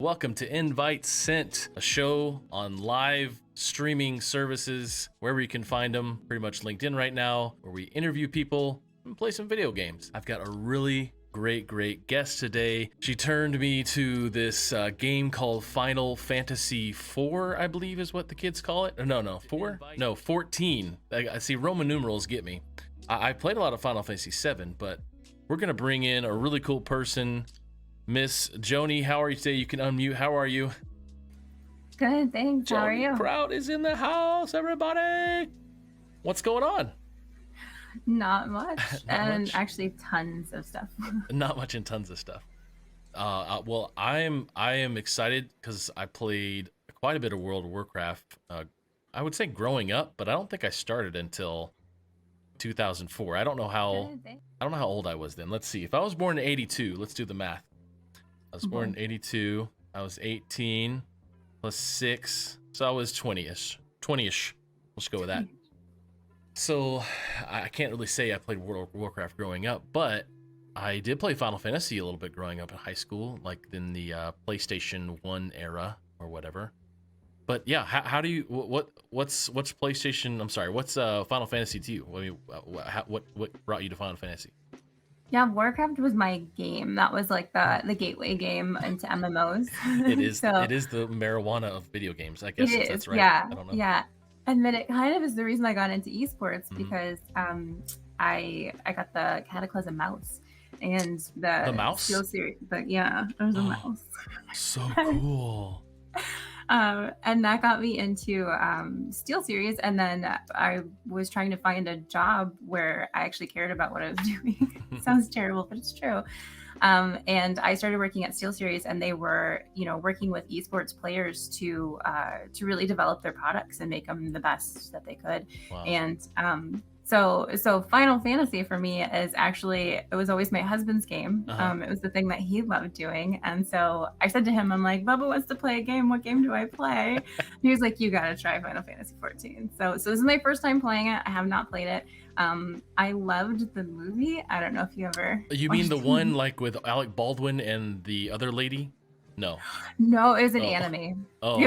Welcome to 𝐈𝐧𝐯𝐬, a show on live streaming services, wherever you can find them, pretty much LinkedIn right now, where we interview people and play some video games. I've got a really great guest today. She turned me to this game called Final Fantasy IV, I believe is what the kids call it. No, 4? No, 14. I see Roman numerals get me. I played a lot of Final Fantasy VII, but we're gonna bring in a really cool person. Miss Joanie, how are you today? You can unmute. How are you? Good, thanks. How are you? Kraut is in the house, everybody. What's going on? Not much. And actually tons of stuff. Not much and tons of stuff. Well, I am excited because I played quite a bit of World of Warcraft. I would say growing up, but I don't think I started until 2004. I don't know how old I was then. Let's see. If I was born in 82, let's do the math. I was born in 82. I was 18 plus 6. So I was 20-ish. 20-ish. Let's go with that. So I can't really say I played World of Warcraft growing up, but I did play Final Fantasy a little bit growing up in high school, like in the PlayStation 1 era or whatever. But yeah, how do you what's PlayStation? I'm sorry, what's Final Fantasy to you? I mean, what brought you to Final Fantasy? Yeah, Warcraft was my game. That was like the gateway game into MMOs. It is it is the marijuana of video games, I guess, if that's right. Yeah, I don't know. yeah. And then it kind of is the reason I got into esports because I got the Cataclysm mouse and the mouse Steel series. But yeah, it was a mouse. So cool. And that got me into Steel series, and then I was trying to find a job where I actually cared about what I was doing. Sounds terrible, but it's true. And I started working at Steel series, and they were, working with esports players to really develop their products and make them the best that they could. Wow. And so Final Fantasy for me is actually, it was always my husband's game. It was the thing that he loved doing. And so I said to him, I'm like, Bubba wants to play a game. What game do I play? He was like, you got to try Final Fantasy 14. So this is my first time playing it. I have not played it. I loved the movie. I don't know if you ever. You mean the one like with Alec Baldwin and the other lady? No, it was an anime. Oh.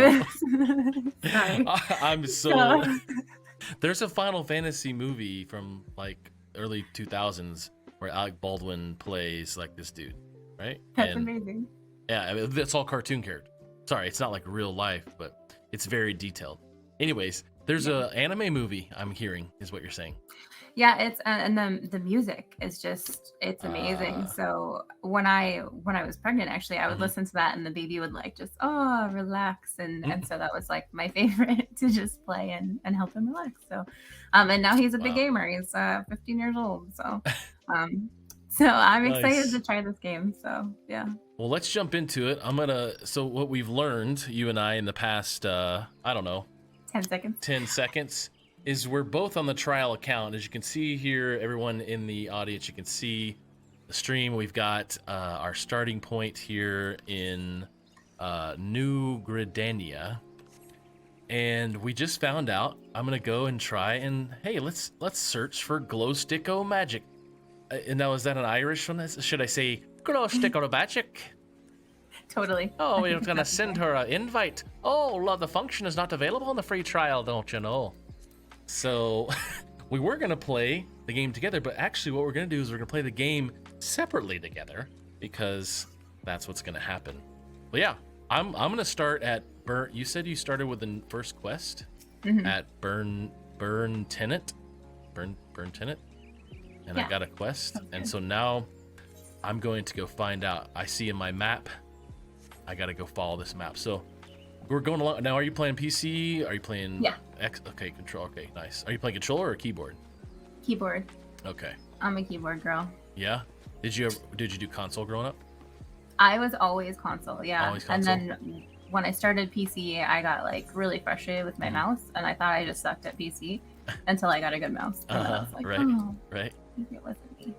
Sorry. I'm so... There's a Final Fantasy movie from like early 2000s where Alec Baldwin plays like this dude, right? That's amazing. Yeah, I mean, that's all cartoon character. Sorry, it's not like real life, but it's very detailed. Anyways, there's a anime movie I'm hearing is what you're saying. Yeah, it's and the music is just, it's amazing. So when I was pregnant, actually, I would listen to that, and the baby would like just relax, and so that was like my favorite to just play and help him relax. So and now he's a big gamer. He's 15 years old. So so I'm excited to try this game. So yeah. Well, let's jump into it. So what we've learned, you and I, in the past I don't know, 10 seconds is we're both on the trial account. As you can see here, everyone in the audience, you can see the stream. We've got our starting point here in New Gridania, and we just found out. I'm gonna go and try and hey, let's search for glow stick o magic. And now, is that an Irish one? Should I say glow stick o magic? Totally. Oh, we're gonna send her an invite. Oh, Lord, the function is not available in the free trial, don't you know? So we were going to play the game together, but actually what we're going to do is we're going to play the game separately together because that's what's going to happen. But yeah, I'm going to start at you said you started with the first quest at Burn Tenant. And I got a quest. And so now I'm going to go find out. I see in my map, I got to go follow this map. So we're going along. Now, are you playing PC? Are you playing Okay, control. Okay, nice. Are you playing controller or keyboard? Keyboard. Okay. I'm a keyboard girl. Yeah? Did you do console growing up? I was always console, yeah. Always console? And then when I started PC, I got like really frustrated with my mouse, and I thought I just sucked at PC until I got a good mouse. And I was like, right. Maybe it wasn't me.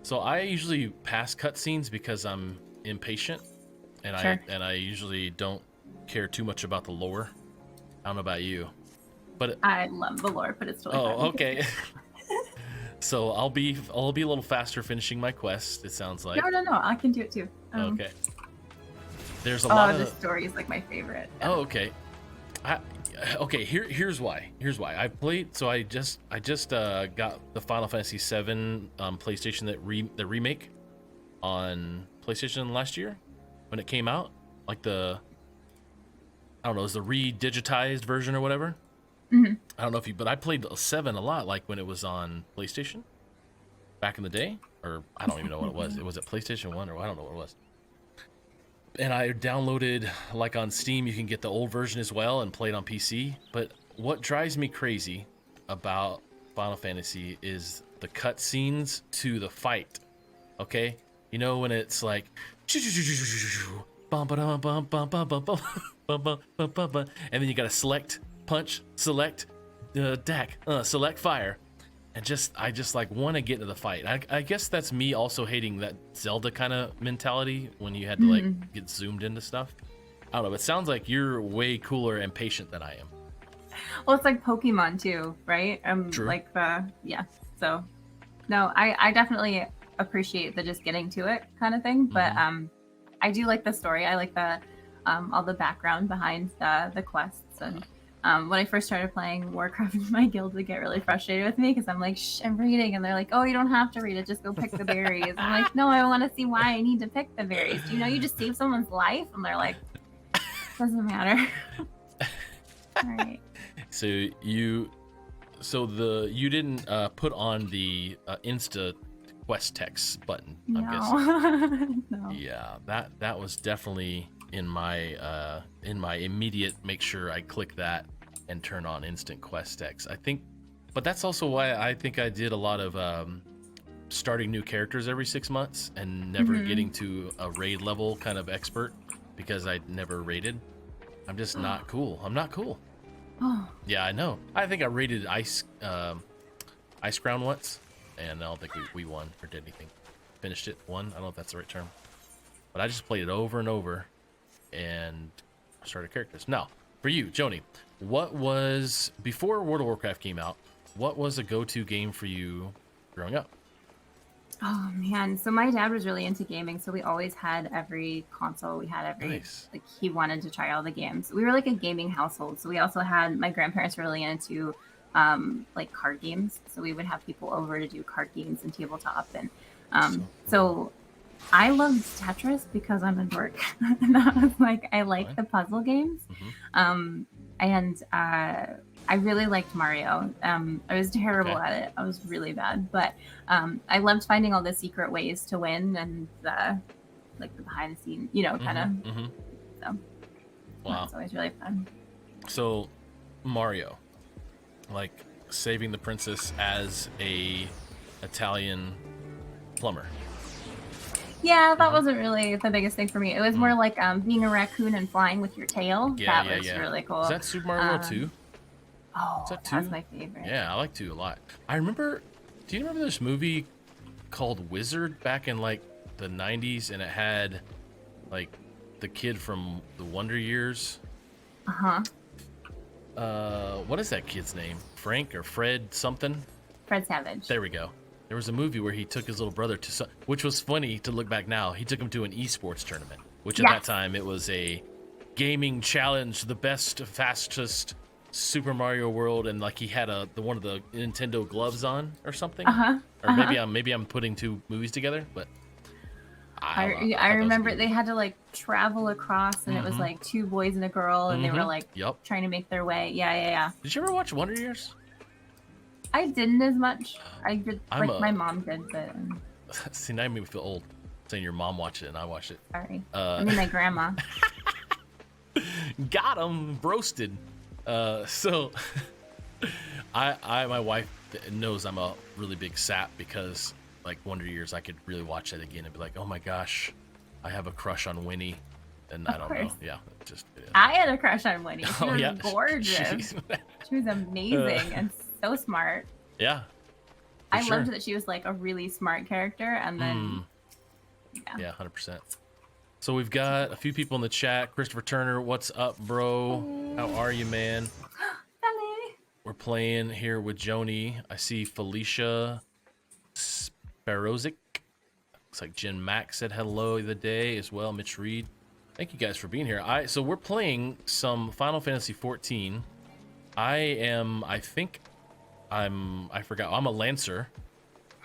So I usually pass cutscenes because I'm impatient, and I usually don't care too much about the lore. I don't know about you, but I love the lore, but it's totally fine. Okay. So I'll be a little faster finishing my quest. It sounds like. No, I can do it too. Okay. there's a lot Oh, of this story is like my favorite. Yeah. oh, okay. I, okay, here's why. Here's why. I played. So I just got the Final Fantasy VII PlayStation the remake on PlayStation last year when it came out. Like I don't know, it was the re-digitized version or whatever. Hmm. I don't know if you, but I played 7 a lot, like when it was on PlayStation back in the day, or I don't even know what it was. It was at PlayStation 1, or I don't know what it was. And I downloaded, like on Steam, you can get the old version as well and play it on PC. But what drives me crazy about Final Fantasy is the cutscenes to the fight. Okay, you know when it's like, and then you gotta select punch, select attack, select fire, and I just like want to get into the fight. I guess that's me also hating that Zelda kind of mentality when you had to like get zoomed into stuff. I don't know. It sounds like you're way cooler and patient than I am. Well, it's like Pokemon too, right? True. Like yeah. So, no, I definitely appreciate the just getting to it kind of thing. But I do like the story. I like the all the background behind the quests. And when I first started playing Warcraft, my guild would get really frustrated with me because I'm like, shh, I'm reading, and they're like, oh, you don't have to read it, just go pick the berries. I'm like, no, I want to see why I need to pick the berries. Do you know you just saved someone's life? And they're like, doesn't matter. All right. So you didn't put on the Insta quest text button, I'm guessing. No. Yeah, that was definitely in my immediate make sure I click that and turn on instant quest text. I think, but that's also why I think I did a lot of starting new characters every 6 months and never getting to a raid level kind of expert because I never raided. I'm just not cool. I'm not cool. Oh. Yeah, I know. I think I raided Ice Crown once, and I don't think we won or did anything. Finished it, won. I don't know if that's the right term, but I just played it over and over and started characters. Now, for you, Joanie, what was before World of Warcraft came out? What was a go-to game for you growing up? Oh man, so my dad was really into gaming, so we always had every console. We had every Nice. like he wanted to try all the games. We were like a gaming household, so we also had my grandparents were really into like card games, so we would have people over to do card games and tabletop, and so I loved Tetris because I'm a dork, and I was like I like the puzzle games, and I really liked Mario. I was terrible at it. I was really bad, but I loved finding all the secret ways to win and like the behind the scenes, kind of. So Wow, that's always really fun. So Mario, like saving the princess as a Italian plumber. Yeah, that wasn't really the biggest thing for me. It was more like being a raccoon and flying with your tail. Yeah, That was really cool. Is that Super Mario World 2? Oh, that that's my favorite. Yeah, I like 2 a lot. I remember, do you remember this movie called Wizard back in like the 90s, and it had like the kid from the Wonder Years? What is that kid's name? Frank or Fred something? Fred Savage. There we go. There was a movie where he took his little brother which was funny to look back now. He took him to an esports tournament, which at that time it was a gaming challenge, the best, fastest Super Mario World, and like he had one of the Nintendo gloves on or something. Or maybe I'm putting 2 movies together, but I remember they had to like travel across, and it was like 2 boys and a girl, and they were like trying to make their way. Yeah. Did you ever watch Wonder Years? I didn't as much. I did, my mom did, but see, now you make me feel old saying your mom watched it and I watched it. Sorry. I mean my grandma. Got him roasted. So my wife knows I'm a really big sap because like Wonder Years I could really watch that again and be like, oh my gosh, I have a crush on Winnie, and I don't know. Yeah, I had a crush on Winnie. She was gorgeous. She was amazing and so smart. Yeah. I loved that she was like a really smart character, and then yeah, 100%. So we've got a few people in the chat. Christopher Turner, what's up, bro? Hey. How are you, man? Hello. We're playing here with Joanie. I see Felicia Sparozic. Looks like Jen Mack said hello the other day as well. Mitch Reed. Thank you guys for being here. So we're playing some Final Fantasy 14. I forgot. I'm a Lancer,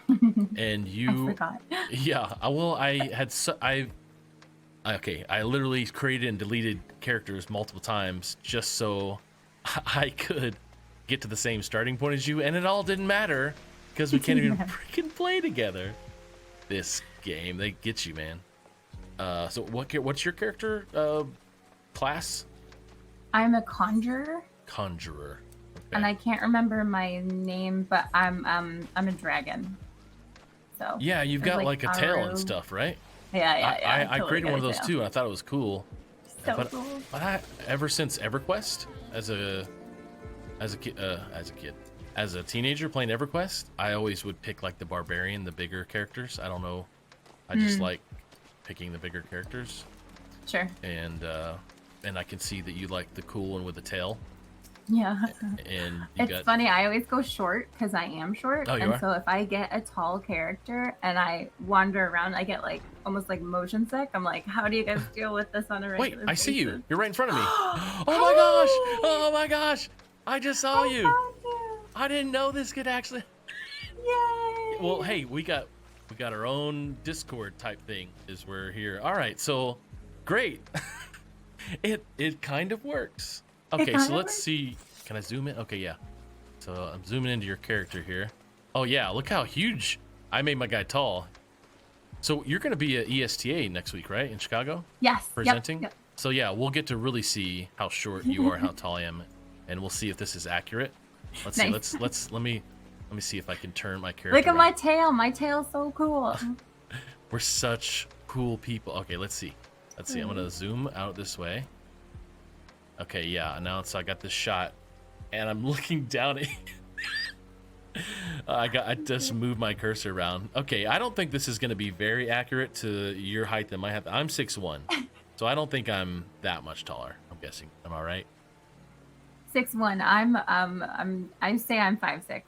and I you, forgot. yeah. I literally created and deleted characters multiple times just so I could get to the same starting point as you, and it all didn't matter because we can't even freaking play together. This game, they get you, man. So what's your character class? I'm a conjurer. Conjurer. Okay. And I can't remember my name, but I'm a dragon. So yeah, you've got like a tail and stuff, right? Yeah. I created one of those too, and I thought it was cool. So cool. But ever since EverQuest, as a teenager playing EverQuest, I always would pick like the barbarian, the bigger characters. I don't know, I just like picking the bigger characters. Sure. And I can see that you like the cool one with the tail. Yeah. And it's funny, I always go short because I am short. Oh, you are? So if I get a tall character and I wander around, I get like almost like motion sick. I'm like, how do you guys deal with this on a regular Wait, I see you. basis? You're right in front of me. Oh my gosh. Oh my gosh. I just saw you. Found you. I didn't know this could actually. Yay. Well, hey, we got our own Discord type thing as we're here. All right, so great. It kind of works. Okay, so let's see. Can I zoom in? Okay, yeah. So I'm zooming into your character here. Oh yeah, look how huge. I made my guy tall. So you're going to be at ESTA next week, right? In Chicago? Yes. Presenting? Yep. So yeah, we'll get to really see how short you are, how tall I am, and we'll see if this is accurate. Let's see. Let me see if I can turn my character. Look at my tail. My tail's so cool. We're such cool people. Okay, let's see. I'm gonna zoom out this way. Okay, yeah. Now I got this shot, and I'm looking down at. I just moved my cursor around. Okay, I don't think this is gonna be very accurate to your height and my height. I'm 6'1", so I don't think I'm that much taller. I'm guessing. Am I right? 6'1". I say I'm 5'6".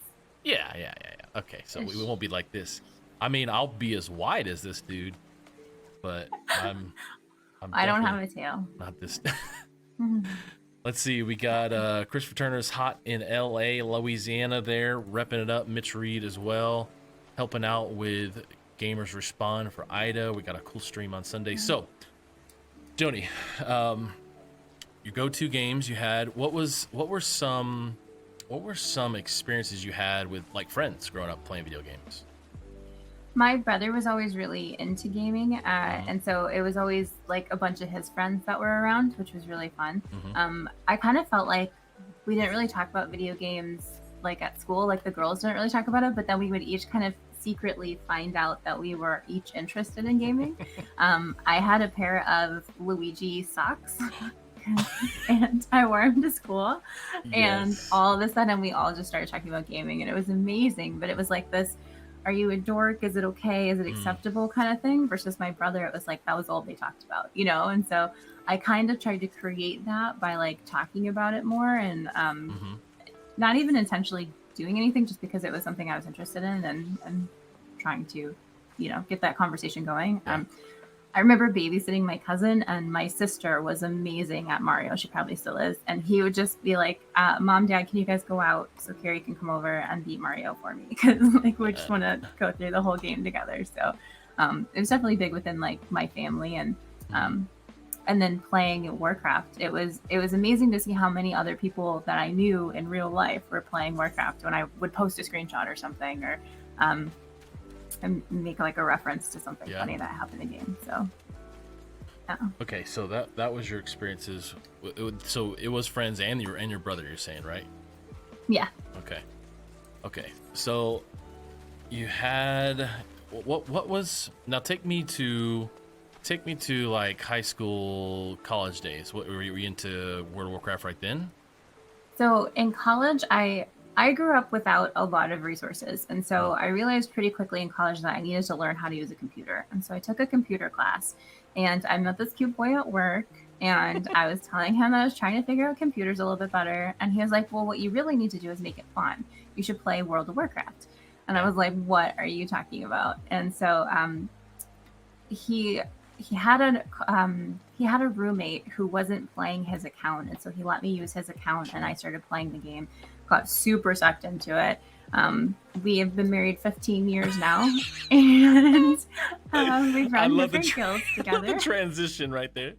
Yeah. Okay, so we won't be like this. I mean, I'll be as wide as this dude, but I don't have a tail. Not this. Let's see. We got Christopher Turner's hot in L.A., Louisiana there, repping it up. Mitch Reed as well, helping out with Gamers Respond for Ida. We got a cool stream on Sunday. So, Joanie, your go-to games you had. What were some experiences you had with like friends growing up playing video games? My brother was always really into gaming, and so it was always like a bunch of his friends that were around, which was really fun. I kind of felt like we didn't really talk about video games like at school, like the girls didn't really talk about it, but then we would each kind of secretly find out that we were each interested in gaming. I had a pair of Luigi socks. And I wore them to school, and all of a sudden we all just started talking about gaming, and it was amazing. But it was like this, are you a dork? Is it okay? Is it acceptable kind of thing? Versus my brother, it was like that was all they talked about, you know? And so I kind of tried to create that by like talking about it more and not even intentionally doing anything, just because it was something I was interested in and trying to, you know, get that conversation going. I remember babysitting my cousin, and my sister was amazing at Mario. She probably still is. And he would just be like, Mom, Dad, can you guys go out so Carrie can come over and beat Mario for me? Because like we just want to go through the whole game together. So it was definitely big within like my family. And then playing Warcraft, it was amazing to see how many other people that I knew in real life were playing Warcraft when I would post a screenshot or something, or and make like a reference to something funny that happened in the game. So okay, so that was your experiences. So it was friends and your brother, you're saying, right? Yeah. Okay, so you had what was, now take me to like high school, college days. What were you into? World of Warcraft right then? So in college, I grew up without a lot of resources. And so I realized pretty quickly in college that I needed to learn how to use a computer. And so I took a computer class, and I met this cute boy at work, and I was telling him I was trying to figure out computers a little bit better. And he was like, well, what you really need to do is make it fun. You should play World of Warcraft. And I was like, what are you talking about? And so he he had a roommate who wasn't playing his account, and so he let me use his account, and I started playing the game. Got super sucked into it. We have been married 15 years now, and we've run different guilds together. I love the transition right there.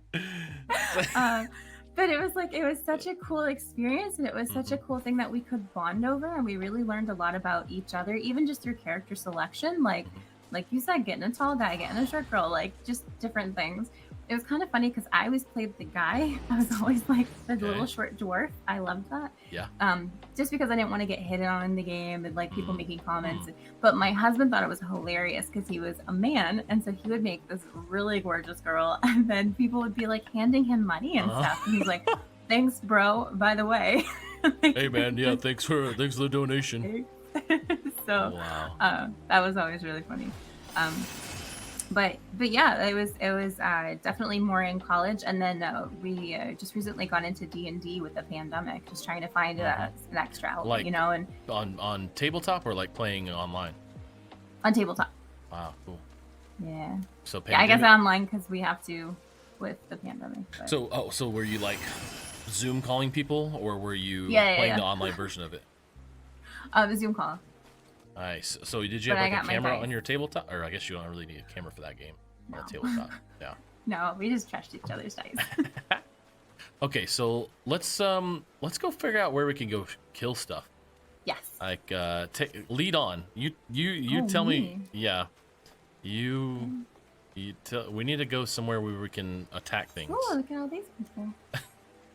But it was such a cool experience, and it was such a cool thing that we could bond over, and we really learned a lot about each other, even just through character selection, like you said, getting a tall guy, getting a short girl, like just different things. It was kind of funny because I always played the guy. I was always like the little short dwarf. I loved that. Yeah. Just because I didn't want to get hit on in the game and like people making comments. But my husband thought it was hilarious because he was a man, and so he would make this really gorgeous girl, and then people would be like handing him money and stuff, and he's like, "Thanks, bro. By the way." Like, hey man, yeah, thanks for the donation. So that was always really funny. But yeah, it was definitely more in college, and then we just recently got into D&D with the pandemic, just trying to find an extra outlet, like, you know, and on tabletop or like playing online. On tabletop. Wow, cool. Yeah. So I guess online because we have to with the pandemic. But. So were you like Zoom calling people, or were you playing the online version of it? The Zoom call. Nice. So did you have like a camera on your tabletop? Or I guess you don't really need a camera for that game. No. On a tabletop. Yeah. No, we just trashed each other's dice. Okay, so let's go figure out where we can go kill stuff. Yes. Like lead on. You tell me. Yeah. We need to go somewhere where we can attack things. Oh, look at all these people.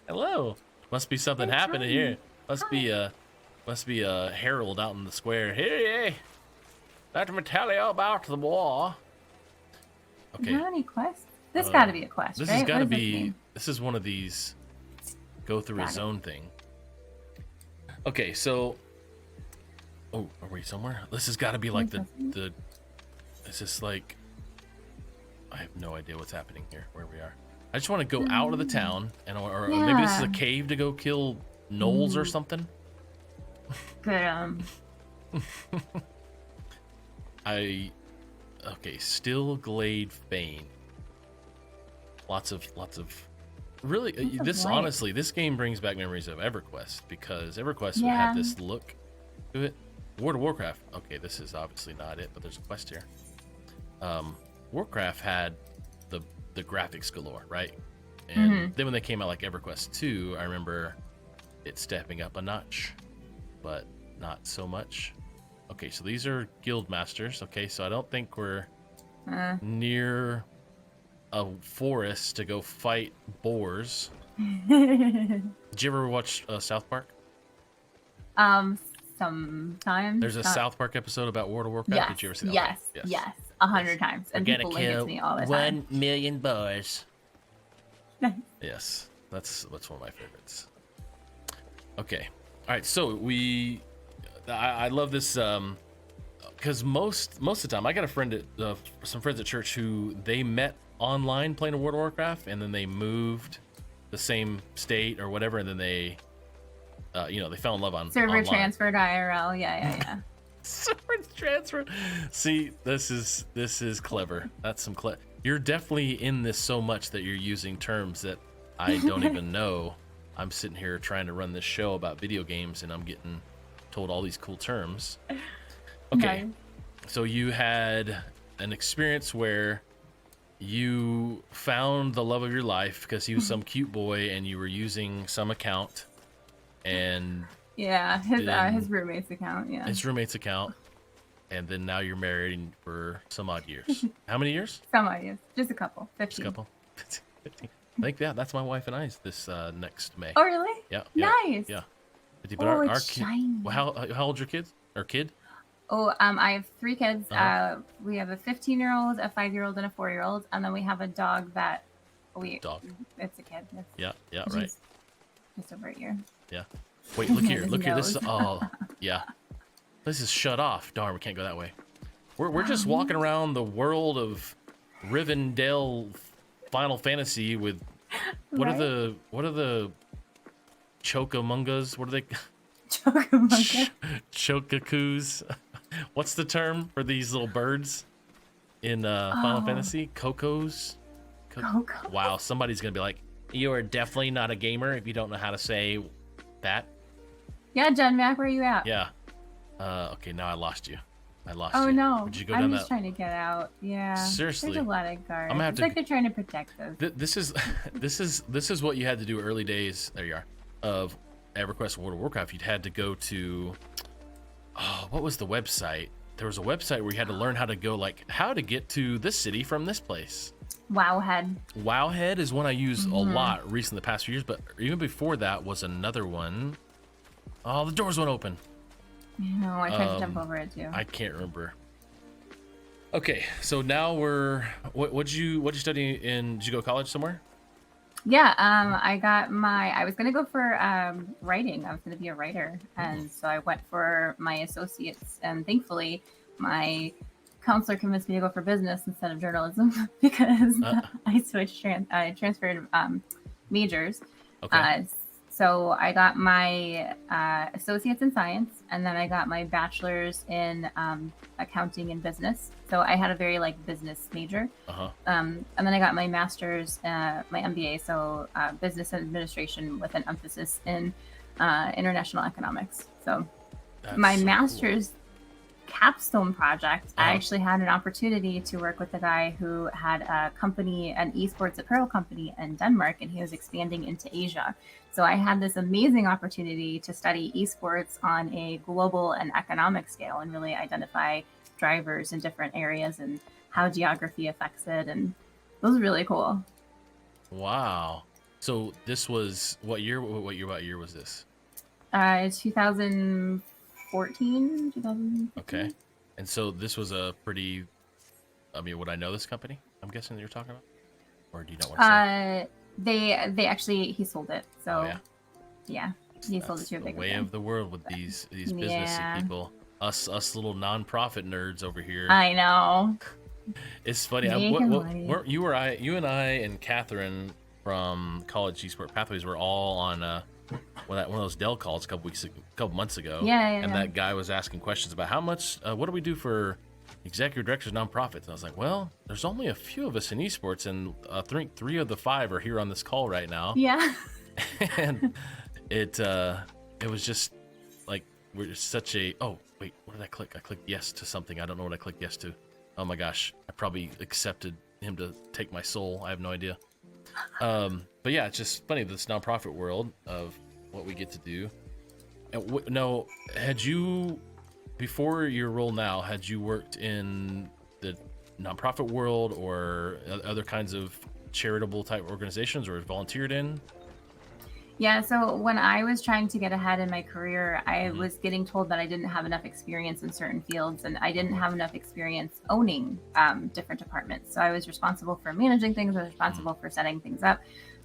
Hello. Must be something happening here. Must be a herald out in the square. Hey, let me tell you about the war. Okay. Do you have any quests? This got to be a quest, This right? has got to be. This is one of these go through a zone thing. Okay, so. Oh, are we somewhere? This has got to be like the. Is this like? I have no idea what's happening here. Where we are. I just want to go out of the town, and or maybe this is a cave to go kill gnolls or something. Good. Okay, Still Glade Fane. Lots of really honestly, this game brings back memories of EverQuest, because EverQuest would have this look to it. World of Warcraft. Okay, this is obviously not it, but there's a quest here. Warcraft had the graphics galore, right? And then when they came out like EverQuest 2, I remember it stepping up a notch, but not so much. Okay, so these are guild masters. Okay, so I don't think we're near a forest to go fight boars. Did you ever watch South Park? Sometimes. There's a South Park episode about World of Warcraft. Yes, Did you ever see that? Yes, 100 times. And people link it to me all the time. 1 million boars. Nice. Yes, that's one of my favorites. Okay, all right. So I love this because most of the time I got a friend at some friends at church who they met online playing a World of Warcraft, and then they moved the same state or whatever, and then they they fell in love on server online. transferred IRL. Yeah. Server transfer. See, this is clever. That's some clever. You're definitely in this so much that you're using terms that I don't even know. I'm sitting here trying to run this show about video games, and I'm getting told all these cool terms. Okay, nice. So you had an experience where you found the love of your life because he was some cute boy, and you were using some account, and his roommate's account. Yeah, his roommate's account, and then now you're married for some odd years. How many years? Some odd years, just a couple. 15. Just a couple. 15. I think that's my wife and I's this next May. Oh really? Yeah. Nice. Yeah. But our kid. How old's your kids? Or kid? Oh, I have 3 kids. We have a 15-year-old, a 5-year-old, and a 4-year-old, and then we have a dog that it's a kid. Yeah, right. Just over a year. Yeah. Wait, look here. This is This is shut off. Darn, we can't go that way. We're just walking around the world of Rivendell Final Fantasy with what are the chokamungas? What are they? Chokakus. What's the term for these little birds in Final Fantasy? Cocos? Go go. Wow, somebody's gonna be like, you are definitely not a gamer if you don't know how to say that. Yeah, Jen Mac, where are you at? Yeah. Okay, now I lost you. Oh no, Would you go I'm down just that? trying to get out. Yeah. Seriously. There's a lot of guards. I'm gonna have It's to. like they're trying to protect us. This is this is what you had to do early days. There you are. Of EverQuest World of Warcraft, you'd had to go to. Oh, what was the website? There was a website where you had to learn how to go, like how to get to this city from this place. Wowhead. Wowhead is one I use a lot recently the past few years, but even before that was another one. Oh, the doors went open. No, I tried to jump over it too. I can't remember. Okay, so now we're what'd you study in? Did you go to college somewhere? Yeah, I was gonna go for writing. I was gonna be a writer, and so I went for my associates. And thankfully, my counselor convinced me to go for business instead of journalism because I transferred majors. Okay. So I got my associates in science, and then I got my bachelor's in accounting and business. So I had a very business major. And then I got my master's, my MBA, so business administration with an emphasis in international economics. So my master's capstone project, I actually had an opportunity to work with a guy who had a company, an esports apparel company in Denmark, and he was expanding into Asia. So I had this amazing opportunity to study esports on a global and economic scale and really identify drivers in different areas and how geography affects it. And it was really cool. Wow. So this was what year was this? 2014, 2015. Okay. And so this was a pretty, would I know this company? I'm guessing that you're talking about? Or do you not want to say? They actually, he sold it. So yeah, he sold it to a bigger way of the world with these business people. Us little nonprofit nerds over here. I know. It's funny. You and I and Catherine from College Esport Pathways were all on one of those Dell calls a couple months ago. Yeah. That guy was asking questions about how much, what do we do for executive directors of nonprofits? And I was like, well, there's only a few of us in esports, and I think 3 of the 5 are here on this call right now. Yeah. And it was just like, we're such a, oh wait, what did I click? I clicked yes to something. I don't know what I clicked yes to. Oh my gosh, I probably accepted him to take my soul. I have no idea. But yeah, it's just funny, this nonprofit world of what we get to do. And had you, before your role now, had you worked in the nonprofit world or other kinds of charitable type organizations or volunteered in? Yeah, so when I was trying to get ahead in my career, I was getting told that I didn't have enough experience in certain fields, and I didn't have enough experience owning different departments. So I was responsible for managing things, I was responsible for setting things up,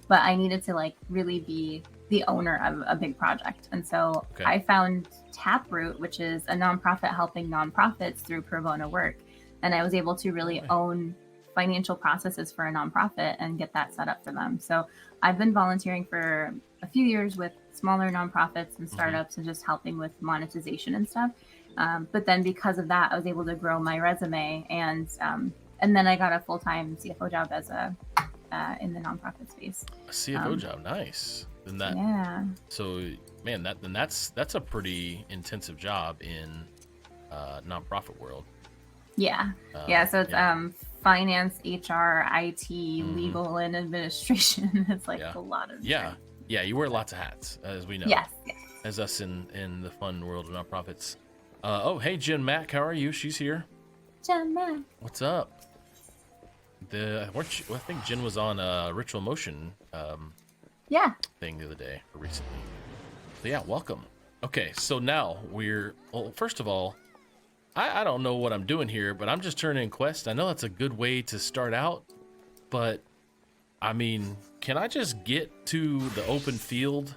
but I needed to really be the owner of a big project. And so I found Taproot, which is a nonprofit helping nonprofits through pro bono work. And I was able to really own financial processes for a nonprofit and get that set up for them. So I've been volunteering for a few years with smaller nonprofits and startups and just helping with monetization and stuff. But then because of that, I was able to grow my resume, and then I got a full-time CFO job as in the nonprofit space. A CFO job, nice. And that, yeah. So man, that's a pretty intensive job in nonprofit world. Yeah. So it's finance, HR, IT, legal, and administration. It's a lot of yeah. You wear lots of hats, as we know. Yes. As us in the fun world of nonprofits. Hey, Jen Mack, how are you? She's here. Jen Mack. What's up? I think Jen was on a Ritual Motion thing the other day or recently. So yeah, welcome. Okay, so now first of all, I don't know what I'm doing here, but I'm just turning in quests. I know that's a good way to start out, but can I just get to the open field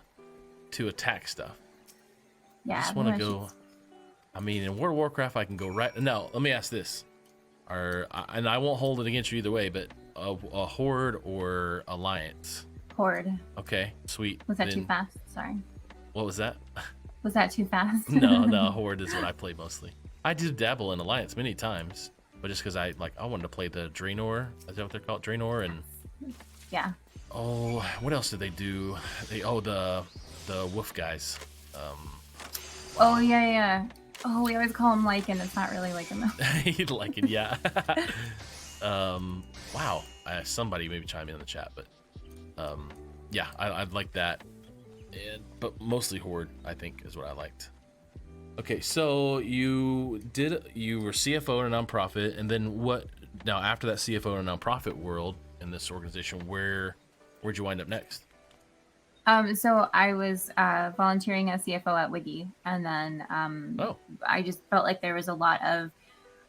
to attack stuff? Yeah. I just want to go. In World of Warcraft, I can go right now. Let me ask this, and I won't hold it against you either way, but a horde or alliance? Horde. Okay, sweet. Was that too fast? Sorry. What was that? Was that too fast? No, horde is what I play mostly. I did dabble in alliance many times, but just because I wanted to play the Draenor. Is that what they're called? Draenor and Yeah. Oh, what else did they do? The wolf guys. Oh yeah, yeah. Oh, we always call him Lycan. It's not really Lycan though. He'd like it, yeah. Wow. Somebody maybe chime in the chat, but yeah, I'd like that. But mostly Horde, I think, is what I liked. Okay, so you were CFO in a nonprofit, and then what? Now, after that CFO in a nonprofit world in this organization, where'd you wind up next? So I was volunteering as CFO at WIGI, and then I just felt like there was a lot of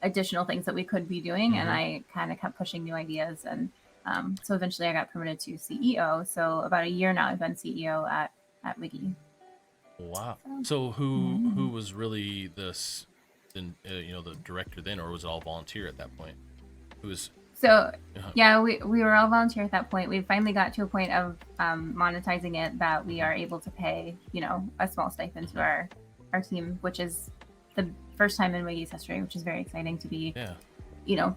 additional things that we could be doing, and I kind of kept pushing new ideas, and so eventually I got promoted to CEO. So about a year now I've been CEO at WIGI. Wow. So who was really this, the director then, or was it all volunteer at that point? Who was? So yeah, we were all volunteer at that point. We finally got to a point of monetizing it that we are able to pay, a small stipend to our team, which is the first time in WIGI's history, which is very exciting to be,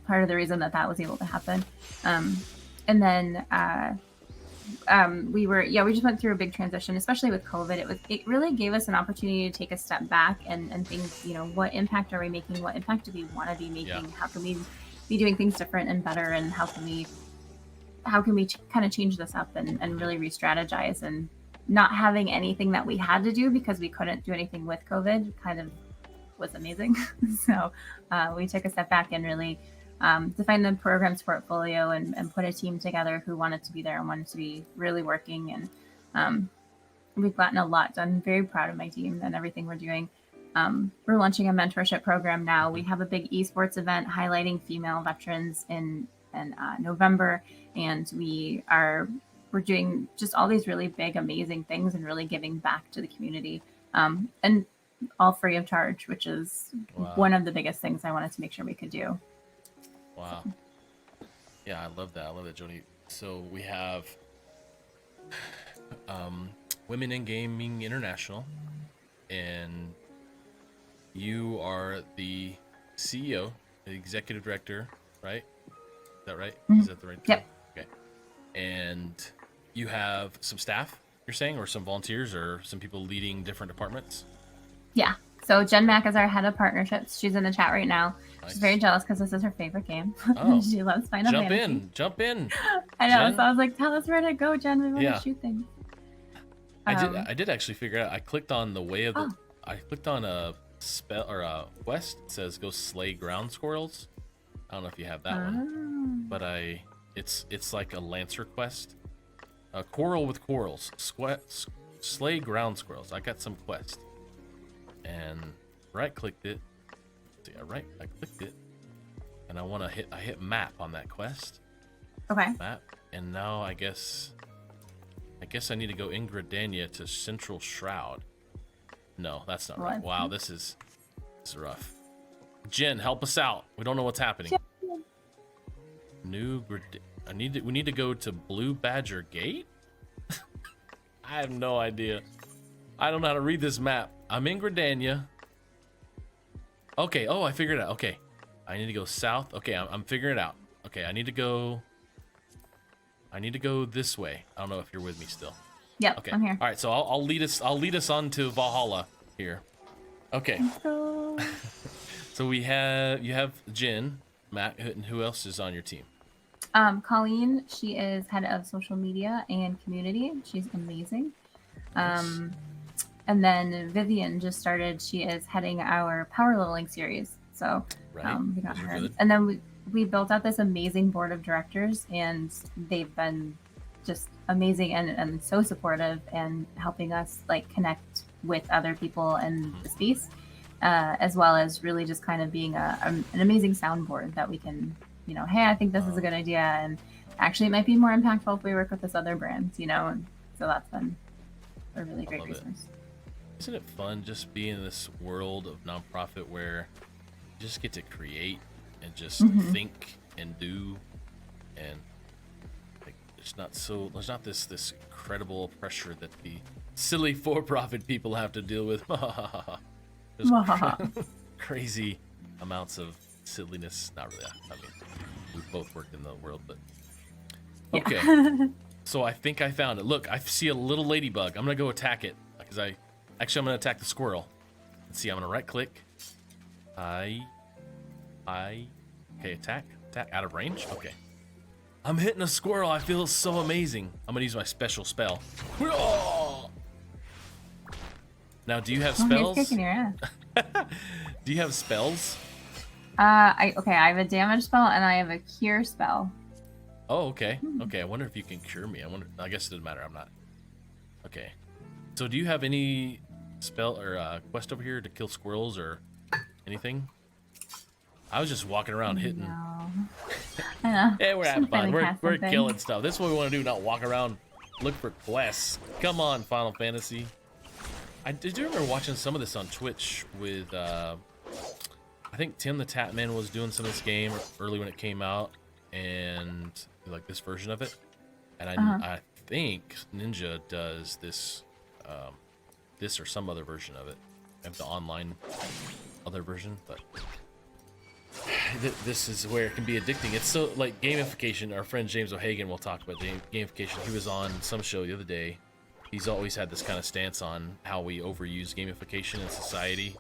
part of the reason that was able to happen. And then we just went through a big transition, especially with COVID. It really gave us an opportunity to take a step back and think, what impact are we making? What impact do we want to be making? Yeah. How can we be doing things different and better? And how can we kind of change this up and really re-strategize? And not having anything that we had to do because we couldn't do anything with COVID kind of was amazing. So we took a step back and really define the program's portfolio and put a team together who wanted to be there and wanted to be really working. And we've gotten a lot done. I'm very proud of my team and everything we're doing. We're launching a mentorship program now. We have a big esports event highlighting female veterans in November, and we're doing just all these really big, amazing things and really giving back to the community, and all free of charge, which is one of the biggest things I wanted to make sure we could do. Wow. Yeah, I love that. Joanie. So we have Women in Gaming International, and you are the CEO, the executive director, right? Is that right? Mm-hmm. Is that the right term? Yep. Okay. And you have some staff, you're saying, or some volunteers, or some people leading different departments? Yeah. So Jen Mack is our head of partnerships. She's in the chat right now. Nice. She's very jealous because this is her favorite game. Oh. She loves Final Fantasy. Jump in. I know. Jen? So I was like, tell us where to go, Jen. We want to shoot things. I did actually figure out. I clicked on the way of the. I clicked on a spell or a quest. It says go slay ground squirrels. I don't know if you have that one, but it's like a lancer quest. Quarrel with quarrels. Slay ground squirrels. I got some quest, and right clicked it. See, I clicked it, and I hit map on that quest. Okay. Map, and now I guess I need to go in Gridania to Central Shroud. No, that's not right. Wow, this is rough. Jen, help us out. We don't know what's happening. We need to go to Blue Badger Gate? I have no idea. I don't know how to read this map. I'm in Gridania. Okay, I figured it out. Okay. I need to go south. Okay, I'm figuring it out. Okay, I need to go this way. I don't know if you're with me still. Yep, okay. I'm here. All right, so I'll lead us on to Valhalla here. Okay. Let's go. So you have Jen, Matt, and who else is on your team? Colleen, she is head of social media and community. She's amazing. Nice. And then Vivian just started. She is heading our power leveling series. So we got her. Good. And then we built out this amazing board of directors, and they've been just amazing and so supportive and helping us connect with other people in the space, as well as really just kind of being an amazing soundboard that we can, hey, I think this is a good idea, and actually it might be more impactful if we work with this other brand, and so that's been a really great resource. Isn't it fun just being in this world of nonprofit where you just get to create and just think and do, and there's not this incredible pressure that the silly for-profit people have to deal with. Crazy amounts of silliness. Not really. I mean, we've both worked in the world, but Okay. Yeah. So I think I found it. Look, I see a little ladybug. I'm gonna go attack it because I'm gonna attack the squirrel. Let's see. I'm gonna right click. Okay, attack out of range. Okay. I'm hitting a squirrel. I feel so amazing. I'm gonna use my special spell. Now, do you have spells? He's kicking your ass. Do you have spells? I have a damage spell and I have a cure spell. Oh, okay. Okay, I wonder if you can cure me. I guess it doesn't matter. I'm not. Okay. So do you have any spell or quest over here to kill squirrels or anything? I was just walking around hitting. No. I know. Hey, we're having fun. We're something. killing stuff. This is what we want to do, not walk around, look for quests. Come on, Final Fantasy. I do remember watching some of this on Twitch with, I think Tim the Tatman was doing some of this game early when it came out, and like this version of it. And I think Ninja does this, this or some other version of it, and the online other version, but this is where it can be addicting. It's so like gamification. Our friend James O'Hagan will talk about gamification. He was on some show the other day. He's always had this kind of stance on how we overuse gamification in society,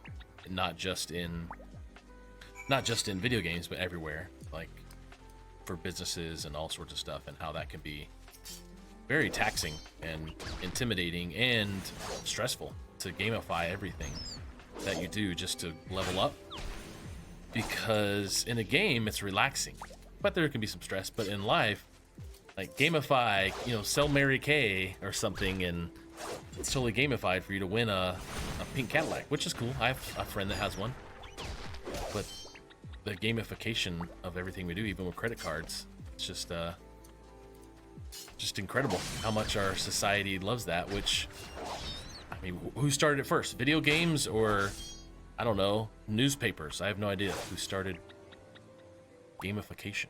not just in video games, but everywhere, like for businesses and all sorts of stuff, and how that can be very taxing and intimidating and stressful to gamify everything that you do just to level up. Because in a game, it's relaxing, but there can be some stress. But in life, like gamify, sell Mary Kay or something, and it's totally gamified for you to win a pink Cadillac, which is cool. I have a friend that has one. But the gamification of everything we do, even with credit cards, it's just incredible how much our society loves that. Which, I mean, who started it first? Video games or, I don't know, newspapers? I have no idea who started gamification.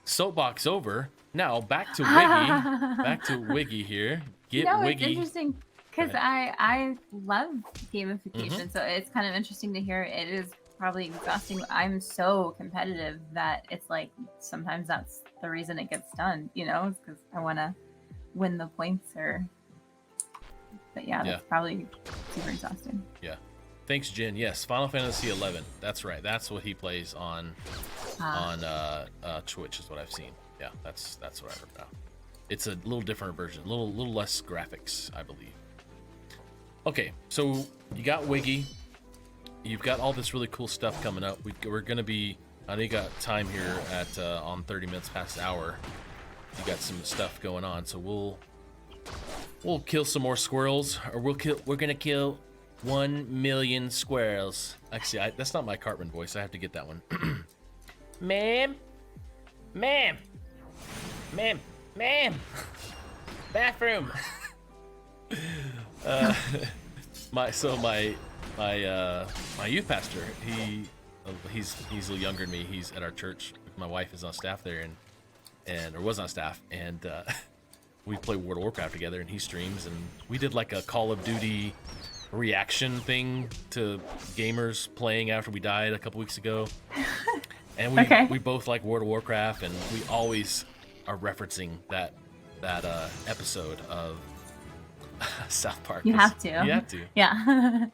Soapbox over. Now back to WIGI. Back to WIGI here. Get WIGI. It's interesting because I love gamification, so it's kind of interesting to hear. It is probably exhausting. I'm so competitive that it's like sometimes that's the reason it gets done. It's because I want to win the points. But yeah, that's probably super exhausting. Yeah. Thanks, Jen. Yes, Final Fantasy XI. That's right. That's what he plays on Twitch, is what I've seen. Yeah, that's what I heard about. It's a little different version, a little less graphics, I believe. Okay, so you got WIGI. You've got all this really cool stuff coming up. We're gonna be. I know you got time here at on 30 minutes past the hour. You got some stuff going on, so we'll kill some more squirrels, or we're gonna kill 1 million squirrels. Actually, that's not my Cartman voice. I have to get that one. Ma'am, bathroom. My youth pastor. He's a little younger than me. He's at our church. My wife is on staff there, or was on staff, and we play World of Warcraft together. And he streams, and we did like a Call of Duty reaction thing to gamers playing after we died a couple weeks ago. And we both like World of Warcraft, and we always are referencing that episode of South Park. You have to. You have to. Yeah.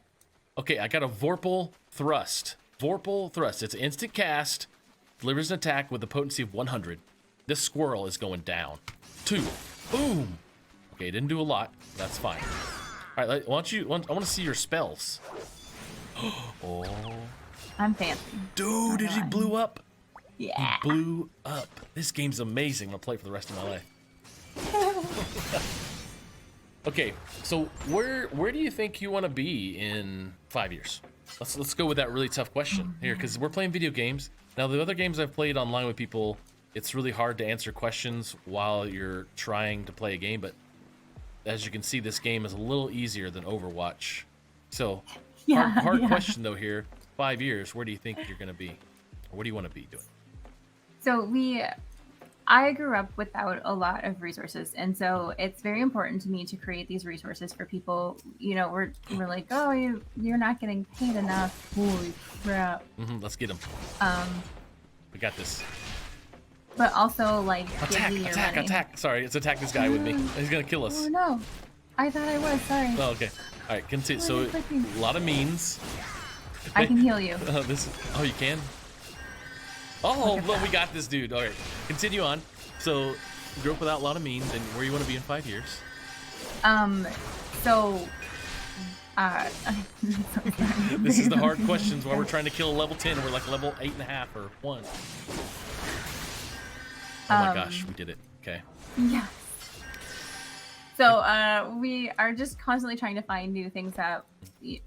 Okay, I got a Vorpal Thrust. Vorpal Thrust. It's an instant cast, delivers an attack with a potency of 100. This squirrel is going down. 2. Boom. Okay, didn't do a lot. That's fine. All right, I want to see your spells. Oh. I'm fancy. Dude, did he blew up? Yeah. He blew up. This game's amazing. I'm gonna play it for the rest of my life. Okay, so where do you think you want to be in 5 years? Let's go with that really tough question here, because we're playing video games. Now, the other games I've played online with people, it's really hard to answer questions while you're trying to play a game, but as you can see, this game is a little easier than Overwatch. So, hard question though here. 5 years, where do you think you're going to be? Or what do you want to be doing? So I grew up without a lot of resources. And so it's very important to me to create these resources for people. We're like, oh, you're not getting paid enough. Holy crap. Let's get them. We got this. but also like Attack, give you your attack, money. attack. Sorry, it's attack this guy with me. He's gonna kill us. Oh no, I thought I was. Sorry. Oh, okay. All right, continue. Why So am I clicking? a lot of means. I can heal you. Oh, you can? Oh, Look at well, we that. got this, dude. All right, continue on. So, you grew up without a lot of means, and where you want to be in 5 years? So, This is the hard questions while we're trying to kill a level 10, and we're like level 8.5 or 1. Oh my gosh, we did it. Okay. Yes. So we are just constantly trying to find new things that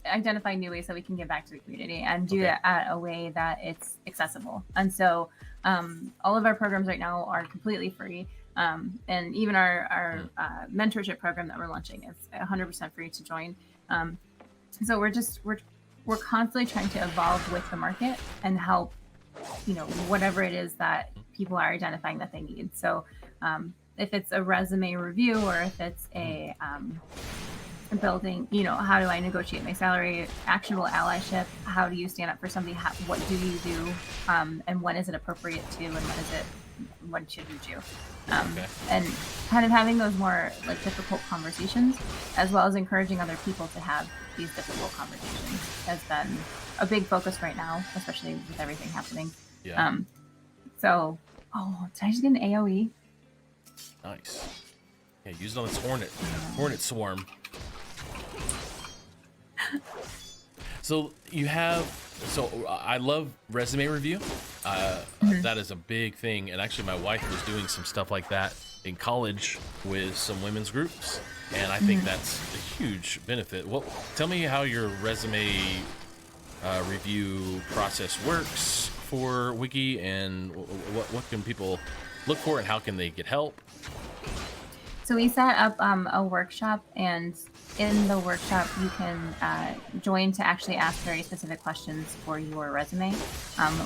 identify new ways that we can give back to the community and do it at a way that it's accessible. And so all of our programs right now are completely free. And even our mentorship program that we're launching is 100% free to join. So we're constantly trying to evolve with the market and help, whatever it is that people are identifying that they need. So if it's a resume review or if it's a building, how do I negotiate my salary, actionable allyship, how do you stand up for somebody, what do you do, and when is it appropriate to, and when should you do? And kind of having those more like difficult conversations, as well as encouraging other people to have these difficult conversations, has been a big focus right now, especially with everything happening. Yeah. So, did I just get an AoE? Nice. Yeah, use it on its hornet swarm. So I love resume review. That is a big thing, and actually my wife was doing some stuff like that in college with some women's groups, and I think that's a huge benefit. Tell me how your resume review process works for WIGI, and what can people look for, and how can they get help? So we set up a workshop, and in the workshop you can join to actually ask very specific questions for your resume.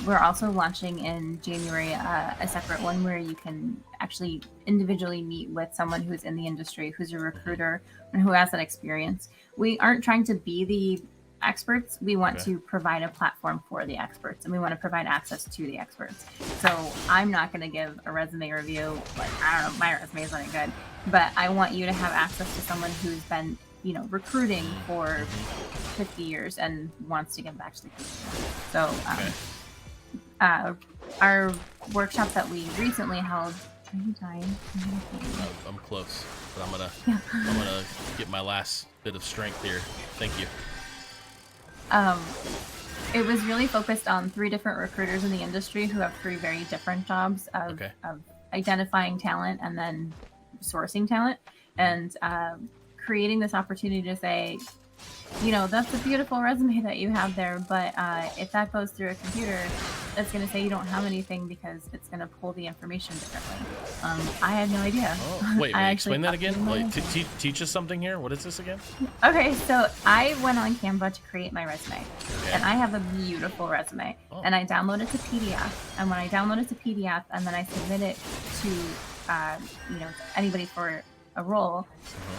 We're also launching in January a separate one where you can actually individually meet with someone who's in the industry, who's a recruiter, and who has that experience. We aren't trying to be the experts. We want to provide a platform for the experts, and we want to provide access to the experts. So I'm not going to give a resume review. Like, I don't know, my resume is not good, but I want you to have access to someone who's been, recruiting for 50 years and wants to give back to the community. So our workshop that we recently held. Are you dying? I'm close, but I'm gonna get my last bit of strength here. Thank you. It was really focused on 3 different recruiters in the industry who have 3 very different jobs of identifying talent and then sourcing talent, and creating this opportunity to say, that's a beautiful resume that you have there, but if that goes through a computer, it's going to say you don't have anything because it's going to pull the information differently. I had no idea. Oh, wait, explain that again. Like, teach us something here. What is this again? Okay, so I went on Canva to create my resume, and I have a beautiful resume, and I download it to PDF, and when I download it to PDF and then I submit it to anybody for a role,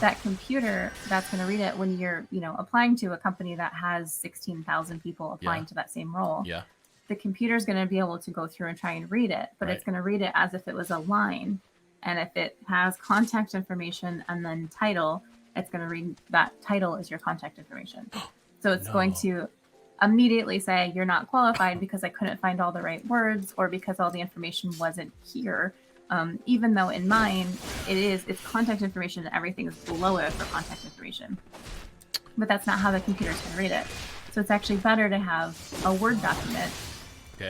that computer that's going to read it when you're applying to a company that has 16,000 people applying to that same role, the computer is going to be able to go through and try and read it, but it's going to read it as if it was a line, and if it has contact information and then title, it's going to read that title as your contact information. So it's going to immediately say you're not qualified because I couldn't find all the right words, or because all the information wasn't here. Even though in mine, it's contact information and everything is below it for contact information. But that's not how the computer's going to read it. So it's actually better to have a Word document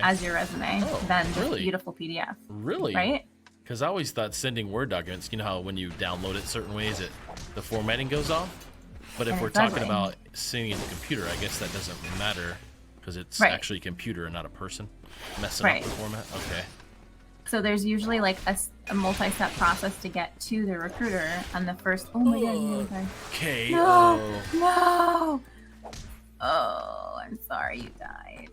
as your resume than this beautiful PDF. Really? Right? Because I always thought sending Word documents, how when you download it certain ways, the formatting goes off. But if we're talking about sending it to the computer, I guess that doesn't matter because it's actually a computer and not a person messing up the format. Okay. So there's usually like a multi-step process to get to the recruiter, and the first, oh my god, okay. No. Oh, I'm sorry you died.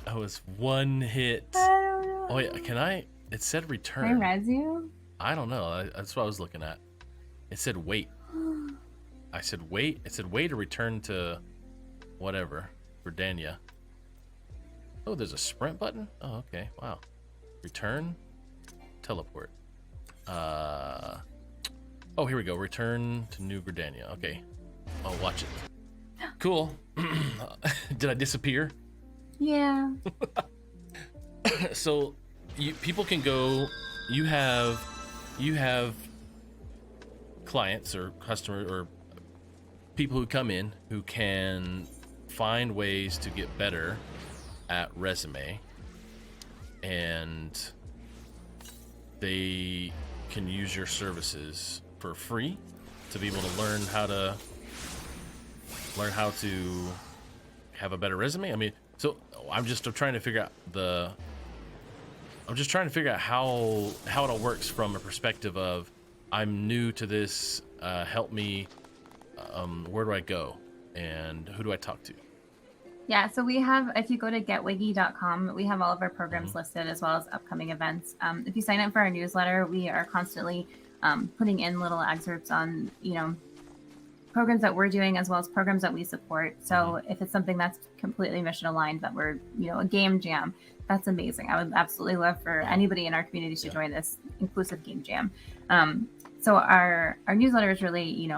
I was one hit. I don't know. Oh wait, it said return. Can I res you? I don't know. That's what I was looking at. It said wait. I said wait. It said wait to return to whatever for Danya. Oh, there's a sprint button? Oh, okay. Wow. Return? teleport. Oh, here we go. Return to New Gridania. Okay. I'll watch it. Cool. Did I disappear? Yeah. So people can go. You have clients or customers or people who come in who can find ways to get better at resume, and they can use your services for free to be able to learn how to have a better resume. I mean, so I'm trying to figure out how it all works from a perspective of, I'm new to this, help me, where do I go and who do I talk to? Yeah, so we have, if you go to getwigi.com, we have all of our programs listed as well as upcoming events. If you sign up for our newsletter, we are constantly putting in little excerpts on, programs that we're doing as well as programs that we support. So if it's something that's completely mission aligned, that we're, a game jam, that's amazing. I would absolutely love for anybody in our community to join this inclusive game jam. So our newsletter is really,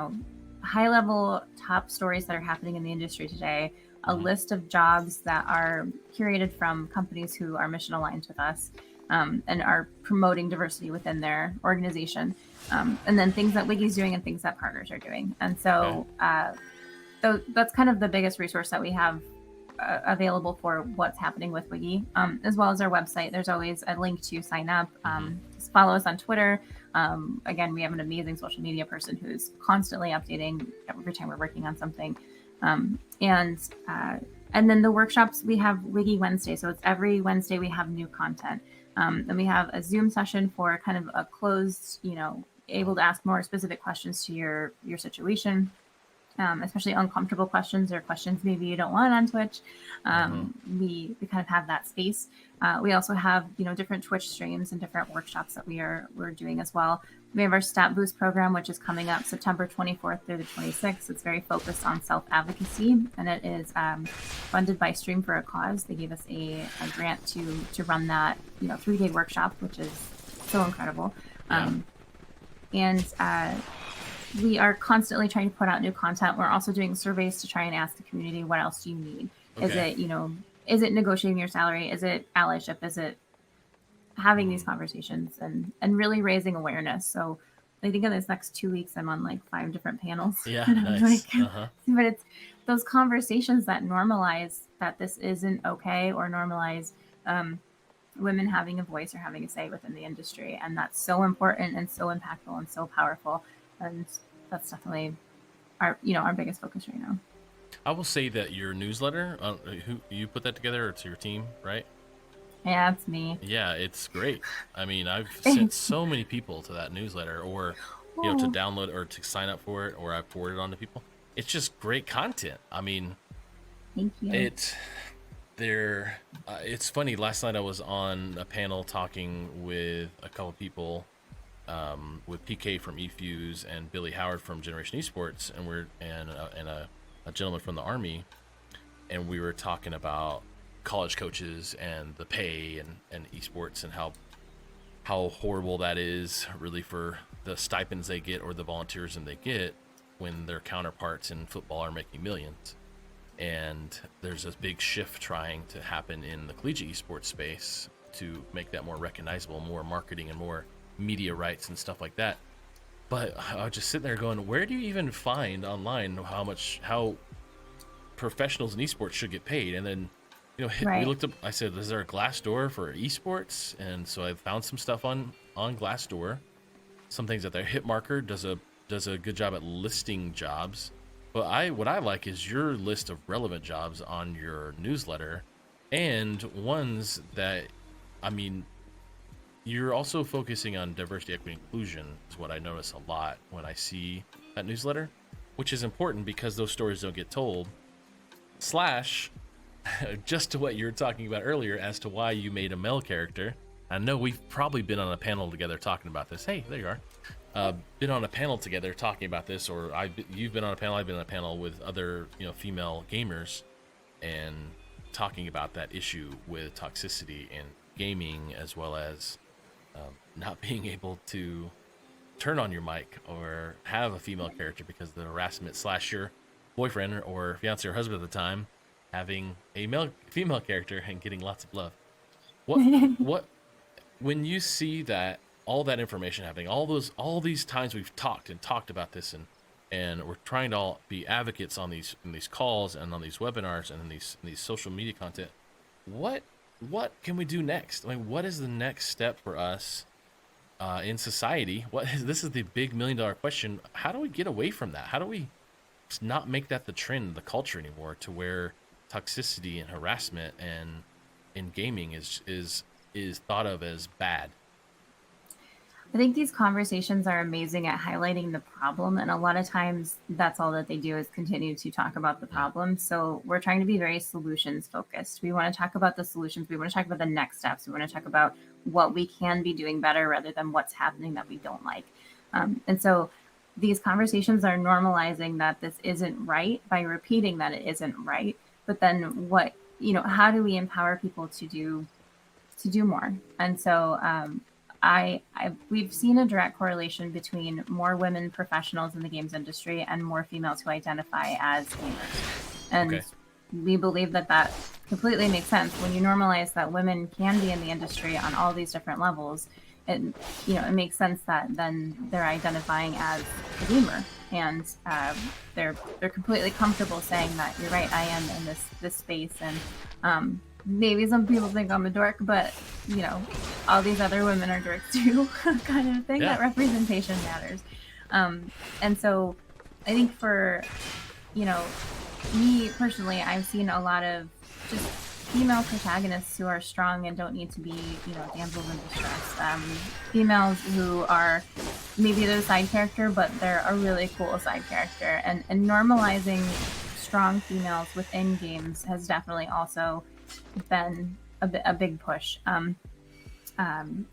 high level top stories that are happening in the industry today, a list of jobs that are curated from companies who are mission aligned with us, and are promoting diversity within their organization. And then things that WIGI is doing and things that partners are doing. And so that's kind of the biggest resource that we have available for what's happening with WIGI, as well as our website. There's always a link to sign up. Just follow us on Twitter. Again, we have an amazing social media person who's constantly updating every time we're working on something. And then the workshops, we have WIGI Wednesday. So it's every Wednesday we have new content. Then we have a Zoom session for kind of a closed, able to ask more specific questions to your situation, especially uncomfortable questions or questions maybe you don't want on Twitch. We kind of have that space. We also have, different Twitch streams and different workshops that we're doing as well. We have our Stat Boost program, which is coming up September 24th through the 26th. It's very focused on self-advocacy, and it is funded by Stream for a Cause. They gave us a grant to run that 3-day workshop, which is so incredible. And we are constantly trying to put out new content. We're also doing surveys to try and ask the community, what else do you need? Okay. Is it negotiating your salary? Is it allyship? Is it having these conversations and really raising awareness? So I think in this next 2 weeks, I'm on like 5 different panels. Yeah, nice. But it's those conversations that normalize that this isn't okay, or normalize women having a voice or having a say within the industry. And that's so important and so impactful and so powerful. And that's definitely our biggest focus right now. I will say that your newsletter, who you put that together, or it's your team, right? Yeah, it's me. Yeah, it's great. I mean, I've sent so many people to that newsletter, or to download or to sign up for it, or I've forwarded it on to people. It's just great content. I mean, thank you. It's funny. Last night I was on a panel talking with a couple of people, with PK from 𝐈𝐧𝐯𝐿 and Billy Howard from Generation Esports, and a gentleman from the Army, and we were talking about college coaches and the pay and esports, and how horrible that is really for the stipends they get or the volunteerism they get when their counterparts in football are making millions. And there's this big shift trying to happen in the collegiate esports space to make that more recognizable, more marketing and more media rights and stuff like that. But I was just sitting there going, where do you even find online how professionals in esports should get paid? And then, we looked up, I said, is there a Glassdoor for esports? And so I found some stuff on Glassdoor, some things that their Hitmarker does a good job at listing jobs. But what I like is your list of relevant jobs on your newsletter, and ones that, I mean, you're also focusing on diversity, equity, inclusion is what I notice a lot when I see that newsletter, which is important because those stories don't get told. / just to what you were talking about earlier as to why you made a male character. I know we've probably been on a panel together talking about this. Hey, there you are. Been on a panel together talking about this, or you've been on a panel, I've been on a panel with other female gamers, and talking about that issue with toxicity in gaming, as well as not being able to turn on your mic or have a female character because of the harassment, slash your boyfriend or fiance or husband at the time having a female character and getting lots of love. What when you see that, all that information happening, all these times we've talked about this, and we're trying to all be advocates on these calls and on these webinars and in these social media content, what can we do next? I mean, what is the next step for us in society? This is the big $1 million question. How do we get away from that? How do we not make that the trend, the culture anymore, to where toxicity and harassment and in gaming is thought of as bad? I think these conversations are amazing at highlighting the problem. And a lot of times that's all that they do is continue to talk about the problem. So we're trying to be very solutions focused. We want to talk about the solutions. We want to talk about the next steps. We want to talk about what we can be doing better rather than what's happening that we don't like. And so these conversations are normalizing that this isn't right by repeating that it isn't right. But then how do we empower people to do more? And so we've seen a direct correlation between more women professionals in the games industry and more females who identify as gamers. And we believe that completely makes sense. When you normalize that women can be in the industry on all these different levels, it makes sense that then they're identifying as a gamer, and they're completely comfortable saying that you're right, I am in this space. And maybe some people think I'm a dork, but all these other women are dorks too, kind of thing. Yeah. That representation matters. And so I think for me personally, I've seen a lot of just female protagonists who are strong and don't need to be damsels in distress. Females who are maybe they're a side character, but they're a really cool side character. And normalizing strong females within games has definitely also been a big push.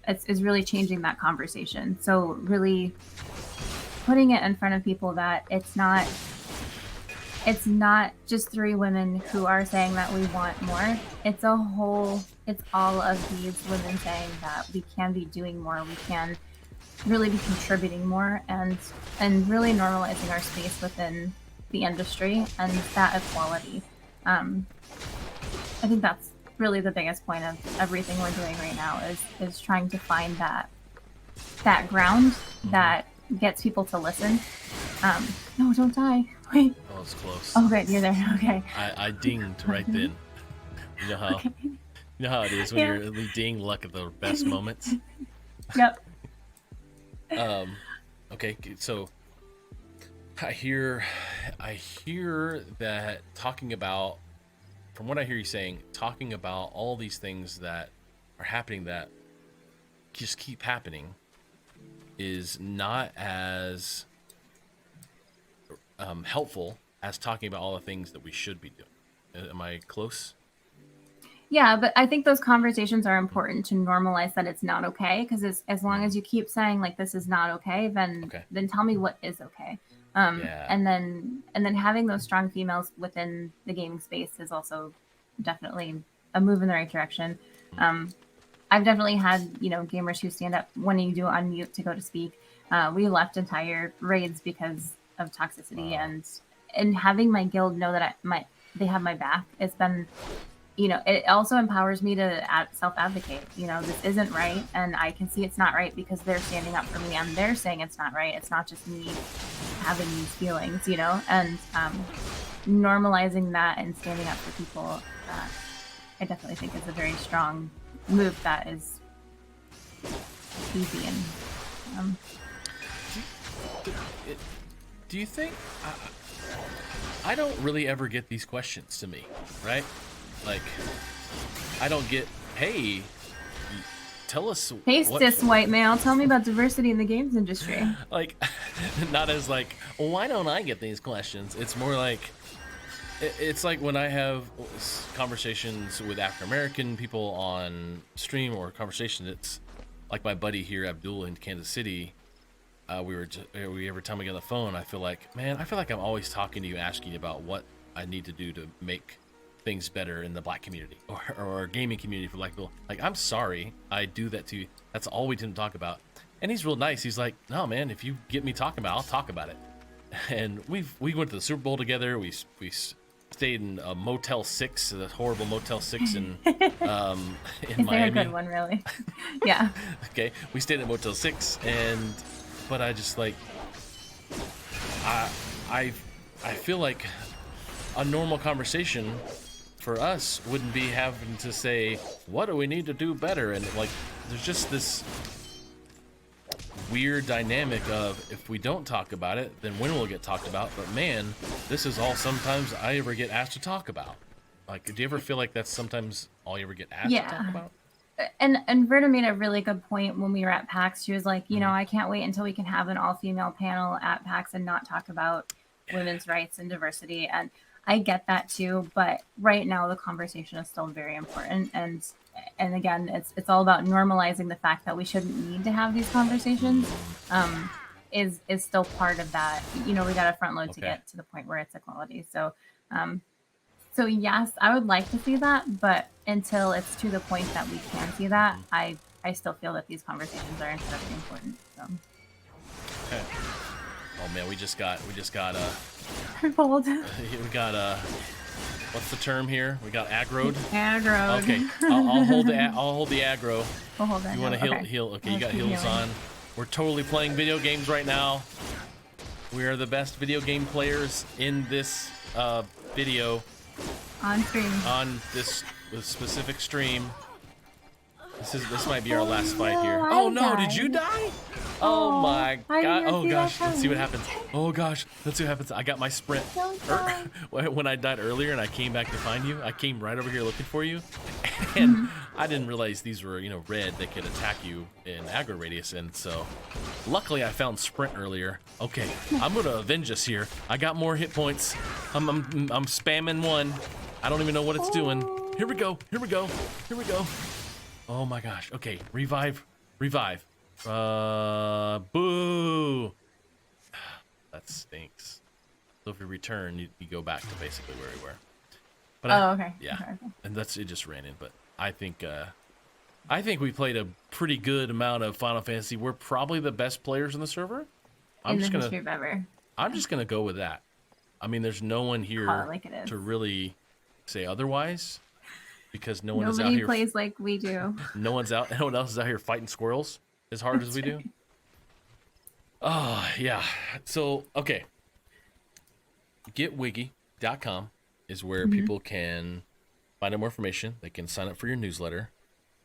It's really changing that conversation. So really putting it in front of people that it's not just 3 women who are saying that we want more. It's all of these women saying that we can be doing more, we can really be contributing more, and really normalizing our space within the industry and that equality. I think that's really the biggest point of everything we're doing right now is trying to find that ground that gets people to listen. No, don't die. Wait. Oh, it's close. Oh, good. You're there. Okay. I dinged right then. You know how you know how it is when you're ding luck at the best moments. Yep. Okay, so I hear that talking about, from what I hear you saying, talking about all these things that are happening that just keep happening is not as helpful as talking about all the things that we should be doing. Am I close? Yeah, but I think those conversations are important to normalize that it's not okay, because as long as you keep saying like this is not okay, then tell me what is okay. And then having those strong females within the gaming space is also definitely a move in the right direction. I've definitely had gamers who stand up when you do unmute to go to speak. We left entire raids because of toxicity. Wow. And having my guild know that they have my back. It's been it also empowers me to self-advocate. This isn't right, and I can see it's not right because they're standing up for me and they're saying it's not right. It's not just me having these feelings, and normalizing that and standing up for people, I definitely think is a very strong move that is easy. And do you think I don't really ever get these questions to me, right? Like, I don't get, hey, tell us. Hey, cis white male, tell me about diversity in the games industry. Like, not as like, well, why don't I get these questions? It's more like, it's like when I have conversations with African American people on stream or conversation. It's like my buddy here, Abdul, in Kansas City. Every time we get on the phone, I feel like I'm always talking to you, asking you about what I need to do to make things better in the black community or gaming community for black people. Like, I'm sorry, I do that to you. That's all we didn't talk about. And he's real nice. He's like, no, man, if you get me talking about it, I'll talk about it. And we went to the Super Bowl together. We stayed in a Motel 6, the horrible Motel 6 in Is Miami. there a good one, really? Yeah. Okay, we stayed at Motel 6, but I just like, I feel like a normal conversation for us wouldn't be having to say, what do we need to do better? And like, there's just this weird dynamic of, if we don't talk about it, then when will it get talked about? But man, this is all sometimes I ever get asked to talk about. Like, do you ever feel like that's sometimes all you ever get asked to talk about? And Verda made a really good point when we were at PAX. She was like, you know, I can't wait until we can have an all-female panel at PAX and not talk about women's rights and diversity. And I get that too, but right now the conversation is still very important. And again, it's all about normalizing the fact that we shouldn't need to have these conversations. Is still part of that. You know, we got to front load to get to the point where it's equality. So so yes, I would like to see that, but until it's to the point that we can see that, I still feel that these conversations are incredibly important. So. Okay. Oh man, we just got Bold. we got what's the term here? We got aggroed. Aggroed. Okay, I'll hold the aggro. We'll hold that. You want to heal? Okay, you got heals on. We're totally playing video games right now. We are the best video game players in this video. On stream. On this specific stream. This might be our last fight here. I Oh no, died. did you die? Oh my god. Oh gosh, let's see what coming. happens. Oh gosh, let's see what happens. I got my sprint. When I died earlier and I came back to find you, I came right over here looking for you. And I didn't realize these were, you know, red that could attack you in aggro radius, and so luckily I found sprint earlier. Okay, I'm gonna avenge us here. I got more hit points. I'm spamming one. I don't even know what it's doing. Here we go. Here we go. Here we go. Oh my gosh. Okay, revive. Revive. Boo. That stinks. So if we return, you go back to basically where we were. But okay. Yeah. Okay. And it just ran in. But I think we played a pretty good amount of Final Fantasy. We're probably the best players in the server. I'm just gonna go with that. I mean, there's no one here to really say otherwise, because no one is out here. Nobody plays like we do. No one else is out here fighting squirrels as hard as we do. Oh yeah. So okay. GetWIGI.com is where people can find out more information. They can sign up for your newsletter.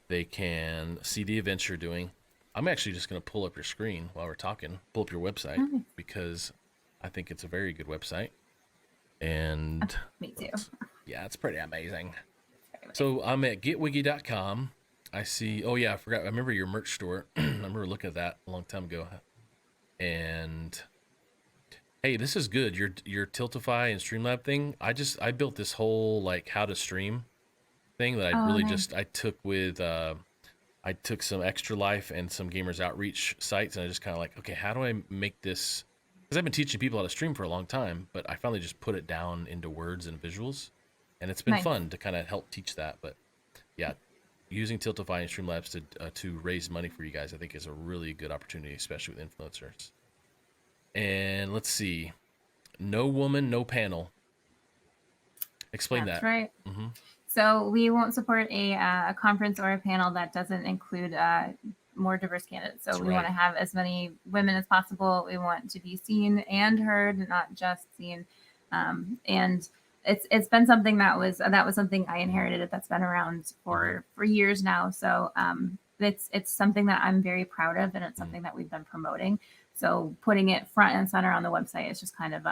They can see the events you're doing. I'm actually just going to pull up your screen while we're talking. Pull up your website because I think it's a very good website. And me too. Yeah, it's pretty amazing. So I'm at getwiggy.com. I see. Oh yeah, I forgot. I remember your merch store. I remember looking at that a long time ago. And hey, this is good. Your Tiltify and Streamlab thing. I built this whole like how to stream thing that I took some Extra Life and some Gamers Outreach sites, and I just kind of like, okay, how do I make this? Because I've been teaching people how to stream for a long time, but I finally just put it down into words and visuals, and it's been fun to kind of help teach that. But yeah, using Tiltify and Streamlabs to raise money for you guys, I think is a really good opportunity, especially with influencers. And let's see, no woman, no panel. Explain that. That's right. So we won't support a conference or a panel that doesn't include more diverse candidates. So we want to have as many women as possible. We want to be seen and heard, not just seen. And it's been something that was something I inherited that's been around for years now. So it's something that I'm very proud of, and it's something that we've been promoting. So putting it front and center on the website is just kind of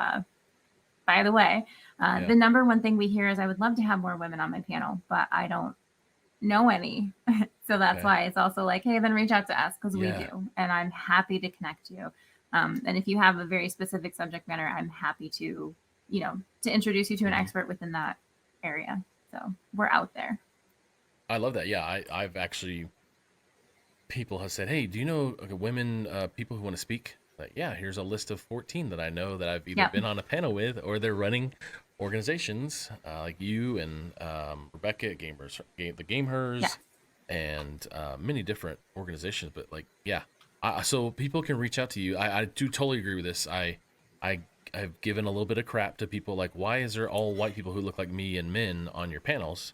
by the way. The number one thing we hear is, I would love to have more women on my panel, but I don't know any. So that's why it's also like, hey, then reach out to us, because we do. And I'm happy to connect you. And if you have a very specific subject matter, I'm happy to introduce you to an expert within that area. So we're out there. I love that. Yeah, I've actually, people have said, hey, do you know women, people who want to speak? Like, yeah, here's a list of 14 that I know that I've either been on a panel with, or they're running organizations like you and Rebecca at the Yes. Gamers, and many different organizations. But like, yeah, so people can reach out to you. I do totally agree with this. I I've given a little bit of crap to people like, why is there all white people who look like me and men on your panels?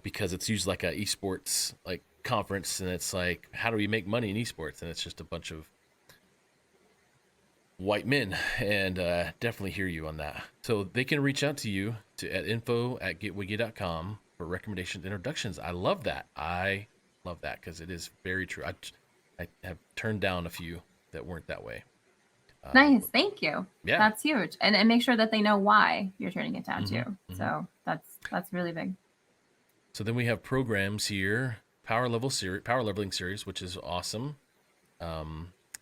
Because it's usually like a esports like conference, and it's like, how do we make money in esports? And it's just a bunch of white men, and definitely hear you on that. So they can reach out to you at info@getwiggy.com for recommendations, introductions. I love that. I love that because it is very true. I have turned down a few that weren't that way. Nice. Thank you. Yeah. That's huge. And make sure that they know why you're turning it down too. So that's really big. So then we have programs here, power leveling series, which is awesome.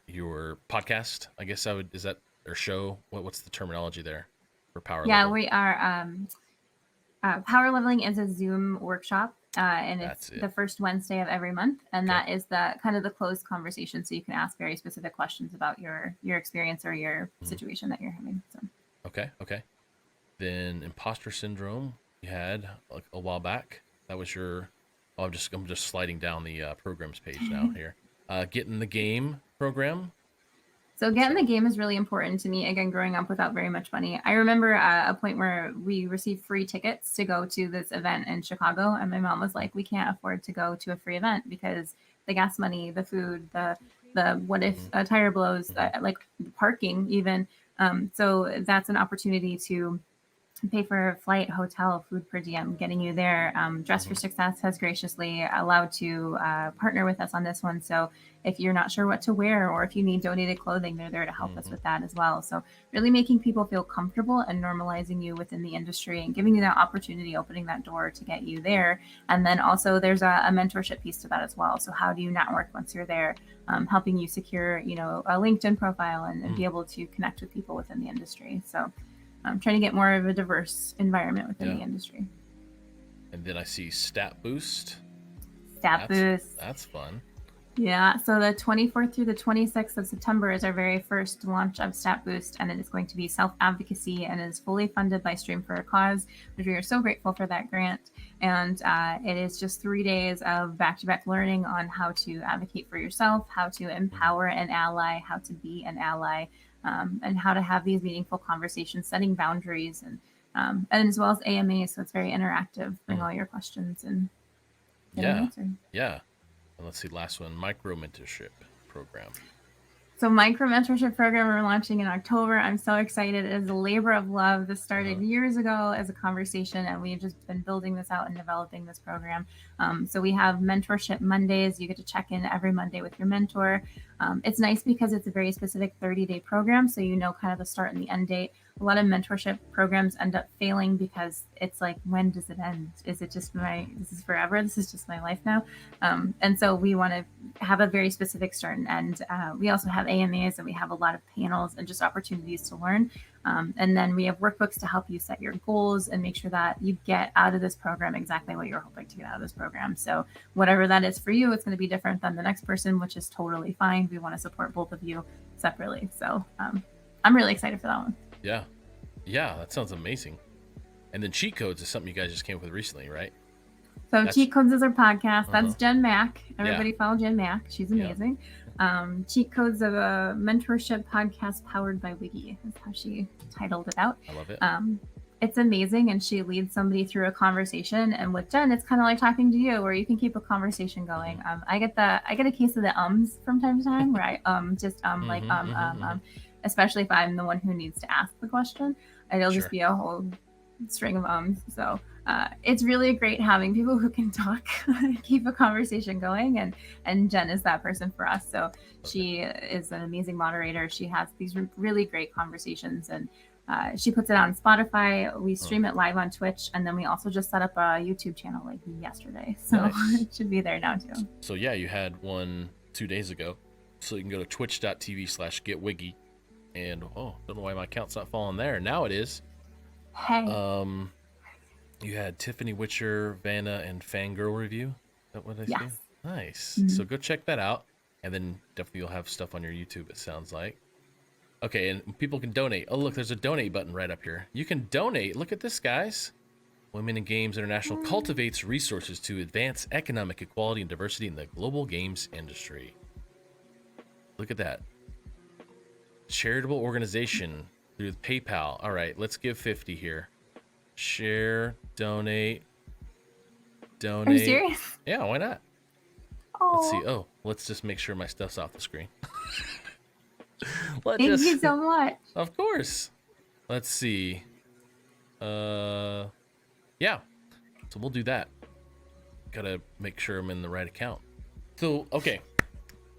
Your podcast, I guess is that, or show? What's the terminology there for power level? Yeah, we are. Power leveling is a Zoom workshop, and it's the first Wednesday of every month, and that is the kind of the closed conversation. So you can ask very specific questions about your experience or your situation that you're having. So. Okay. Then imposter syndrome you had like a while back. That was your. Oh, I'm just sliding down the programs page now here. Get in the game program. So getting the game is really important to me. Again, growing up without very much money, I remember a point where we received free tickets to go to this event in Chicago, and my mom was like, "We can't afford to go to a free event because the gas money, the food, the what if a tire blows, like parking even." So that's an opportunity to pay for flight, hotel, food per diem, getting you there. Dress for Success has graciously allowed to partner with us on this one. So if you're not sure what to wear or if you need donated clothing, they're there to help us with that as well. So really making people feel comfortable and normalizing you within the industry and giving you that opportunity, opening that door to get you there. And then also there's a mentorship piece to that as well. So how do you network once you're there? Helping you secure, a LinkedIn profile and be able to connect with people within the industry. So I'm trying to get more of a diverse environment within the industry. And then I see Stat Boost. Boost. That's fun. Yeah. So the 24th through the 26th of September is our very first launch of Stat Boost, and it is going to be self-advocacy and is fully funded by Stream for a Cause, which we are so grateful for that grant. And it is just 3 days of back-to-back learning on how to advocate for yourself, how to empower an ally, how to be an ally, and how to have these meaningful conversations, setting boundaries, and as well as AMA. So it's very interactive. Bring all your questions and get an answer. Yeah. And let's see, last one, micro mentorship program. So micro mentorship program we're launching in October. I'm so excited. It is a labor of love. This started years ago as a conversation, and we've just been building this out and developing this program. So we have mentorship Mondays. You get to check in every Monday with your mentor. It's nice because it's a very specific 30-day program, so you know kind of the start and the end date. A lot of mentorship programs end up failing because it's like, when does it end? Is it just this is forever? This is just my life now. And so we want to have a very specific start and end. We also have AMAs, and we have a lot of panels and just opportunities to learn. And then we have workbooks to help you set your goals and make sure that you get out of this program exactly what you're hoping to get out of this program. So whatever that is for you, it's going to be different than the next person, which is totally fine. We want to support both of you separately. So I'm really excited for that one. Yeah, that sounds amazing. And then Cheat Codes is something you guys just came up with recently, right? So Cheat Codes is our podcast. That's Jen Mack. Everybody follow Jen Mack. She's amazing. Cheat Codes of a mentorship podcast powered by WIGI is how she titled it out. I love it. It's amazing, and she leads somebody through a conversation. And with Jen, it's kind of like talking to you, where you can keep a conversation going. I get a case of the from time to time, where I especially if I'm the one who needs to ask the question. It'll just be a whole string of ums. So it's really great having people who can talk, keep a conversation going, and Jen is that person for us. So she is an amazing moderator. She has these really great conversations, and she puts it on Spotify. We stream it live on Twitch, and then we also just set up a YouTube channel like yesterday. So it should be there now too. So yeah, you had one 2 days ago. So you can go to twitch.tv/getwiggy. And don't know why my account's not falling there. Now it is. Hey. You had Tiffany Witcher, Vanna, and Fangirl review. Is that what I see? Nice. So go check that out. And then definitely you'll have stuff on your YouTube, it sounds like. Okay, and people can donate. Oh, look, there's a donate button right up here. You can donate. Look at this, guys. Women in Games International cultivates resources to advance economic equality and diversity in the global games industry. Look at that. Charitable organization through PayPal. All right, let's give 50 here. Share, donate, Are you serious? Yeah, why not? Oh, Let's see. Oh, let's just make sure my stuff's off the screen. thank you so much. Of course. Let's see. Yeah. So we'll do that. Gotta make sure I'm in the right account. So, okay.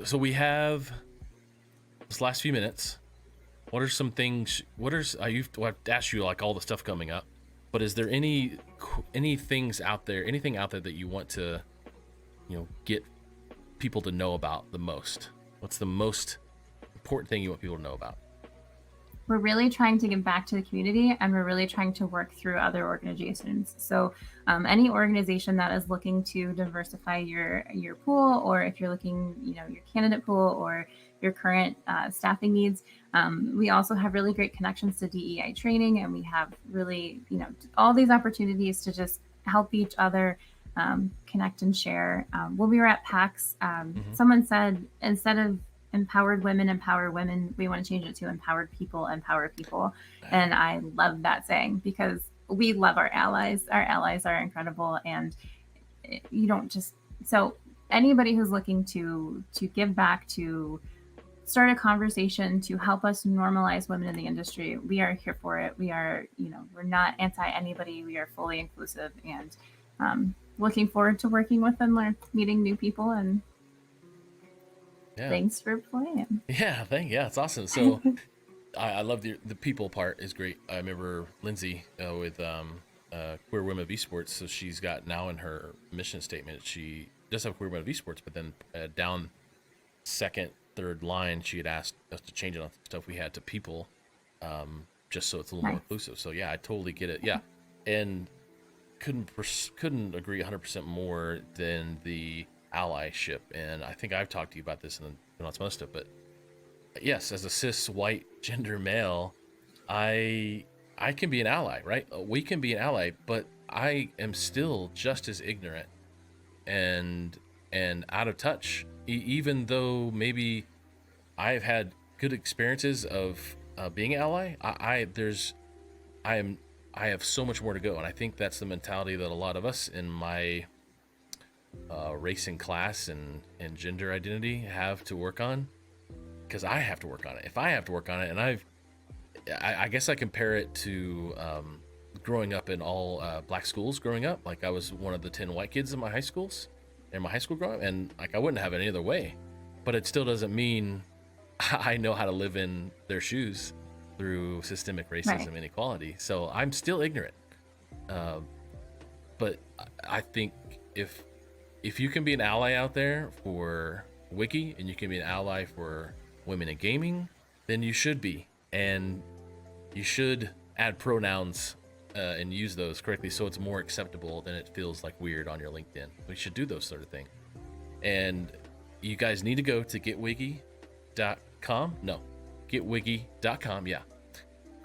So we have this last few minutes. What are some things? I've asked you like all the stuff coming up, but is there any things out there, anything out there that you want to, get people to know about the most? What's the most important thing you want people to know about? We're really trying to give back to the community, and we're really trying to work through other organizations. So any organization that is looking to diversify your pool, or if you're looking, your candidate pool or your current staffing needs, we also have really great connections to DEI training, and we have really, all these opportunities to just help each other connect and share. When we were at PAX, someone said, instead of empowered women empower women, we want to change it to empowered people empower people. And I love that saying, because we love our allies. Our allies are incredible, and you don't just, so anybody who's looking to give back, to start a conversation, to help us normalize women in the industry, we are here for it. We are, we're not anti anybody. We are fully inclusive, and looking forward to working with and meeting new people. And thanks for playing. Yeah, it's awesome. So I love the people part is great. I remember Lindsay with Queer Women of Esports. So she's got now in her mission statement, she does have Queer Women of Esports, but then down second, third line, she had asked us to change it on stuff we had to people, just so it's a little more inclusive. So yeah, I totally get it. Yeah, and couldn't agree 100% more than the allyship. And I think I've talked to you about this and not some other stuff, but yes, as a cis white gender male, I can be an ally, right? We can be an ally, but I am still just as ignorant and out of touch, even though maybe I've had good experiences of being an ally. I have so much more to go, and I think that's the mentality that a lot of us in my race and class and gender identity have to work on, because I have to work on it. If I have to work on it, and I guess I compare it to growing up in all black schools growing up. Like, I was one of the 10 white kids in my high school growing up, and like I wouldn't have it any other way, but it still doesn't mean I know how to live in their shoes through systemic racism and inequality. So I'm still ignorant, but I think if you can be an ally out there for Wiki, and you can be an ally for women in gaming, then you should be, and you should add pronouns and use those correctly, so it's more acceptable than it feels like weird on your LinkedIn. We should do those sort of things. And you guys need to go to getwigi.com. No, getwigi.com. Yeah.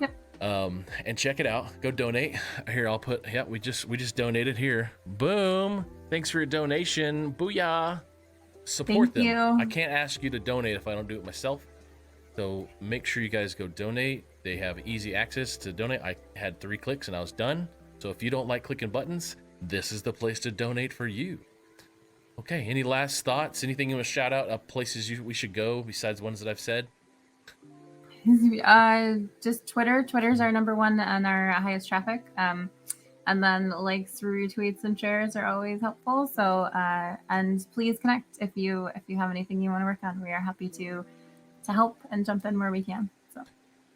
Yep. And check it out. Go donate. Here, I'll put. Yeah, we just donated here. Boom. Thanks for your donation. Booyah. Support them. I can't ask you to donate if I don't do it myself. So make sure you guys go donate. They have easy access to donate. I had 3 clicks and I was done. So if you don't like clicking buttons, this is the place to donate for you. Okay, any last thoughts? Anything you want to shout out of places we should go besides ones that I've said? Just Twitter. Twitter's our number one and our highest traffic. And then likes, retweets, and shares are always helpful. So and please connect if you have anything you want to work on. We are happy to help and jump in where we can. So,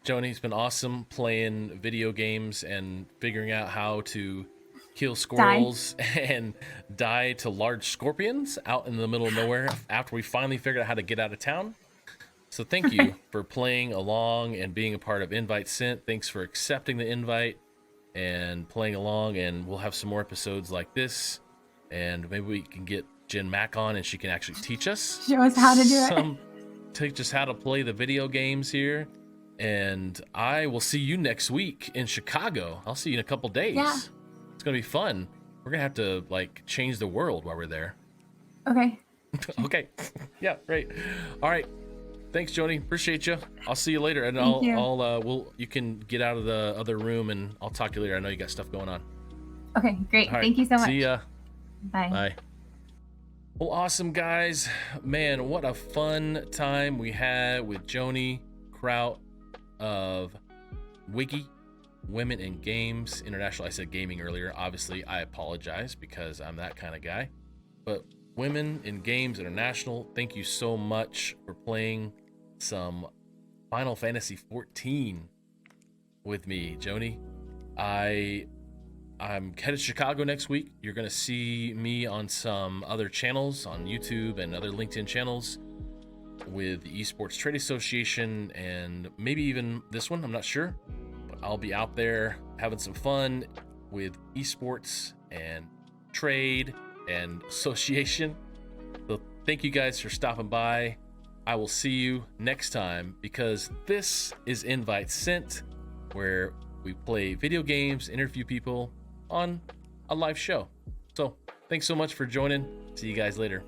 Joanie, it's been awesome playing video games and figuring out how to kill squirrels and die to large scorpions out in the middle of nowhere after we finally figured out how to get out of town. So thank you for playing along and being a part of Invite Sent. Thanks for accepting the invite and playing along, and we'll have some more episodes like this, and maybe we can get Jen Mack on and she can actually teach us. Show us how to do it. Teach us how to play the video games here. And I will see you next week in Chicago. I'll see you in a couple days. Yeah. It's gonna be fun. We're gonna have to like change the world while we're there. Okay. Okay. Yeah, great. All right. Thanks, Joanie. Appreciate you. I'll see you later, and Thank you. you can get out of the other room, and I'll talk to you later. I know you got stuff going on. Okay, great. All right. Thank you so much. See ya. Bye. Bye. Well, awesome, guys. Man, what a fun time we had with Joanie Kraut of WIGI, Women in Games International. I said gaming earlier. Obviously, I apologize because I'm that kind of guy. But Women in Games International, thank you so much for playing some Final Fantasy XIV with me, Joanie. I'm headed to Chicago next week. You're going to see me on some other channels on YouTube and other LinkedIn channels with the Esports Trade Association and maybe even this one. I'm not sure, but I'll be out there having some fun with esports and trade and association. So thank you guys for stopping by. I will see you next time because this is Invite Sent, where we play video games, interview people on a live show. So thanks so much for joining. See you guys later.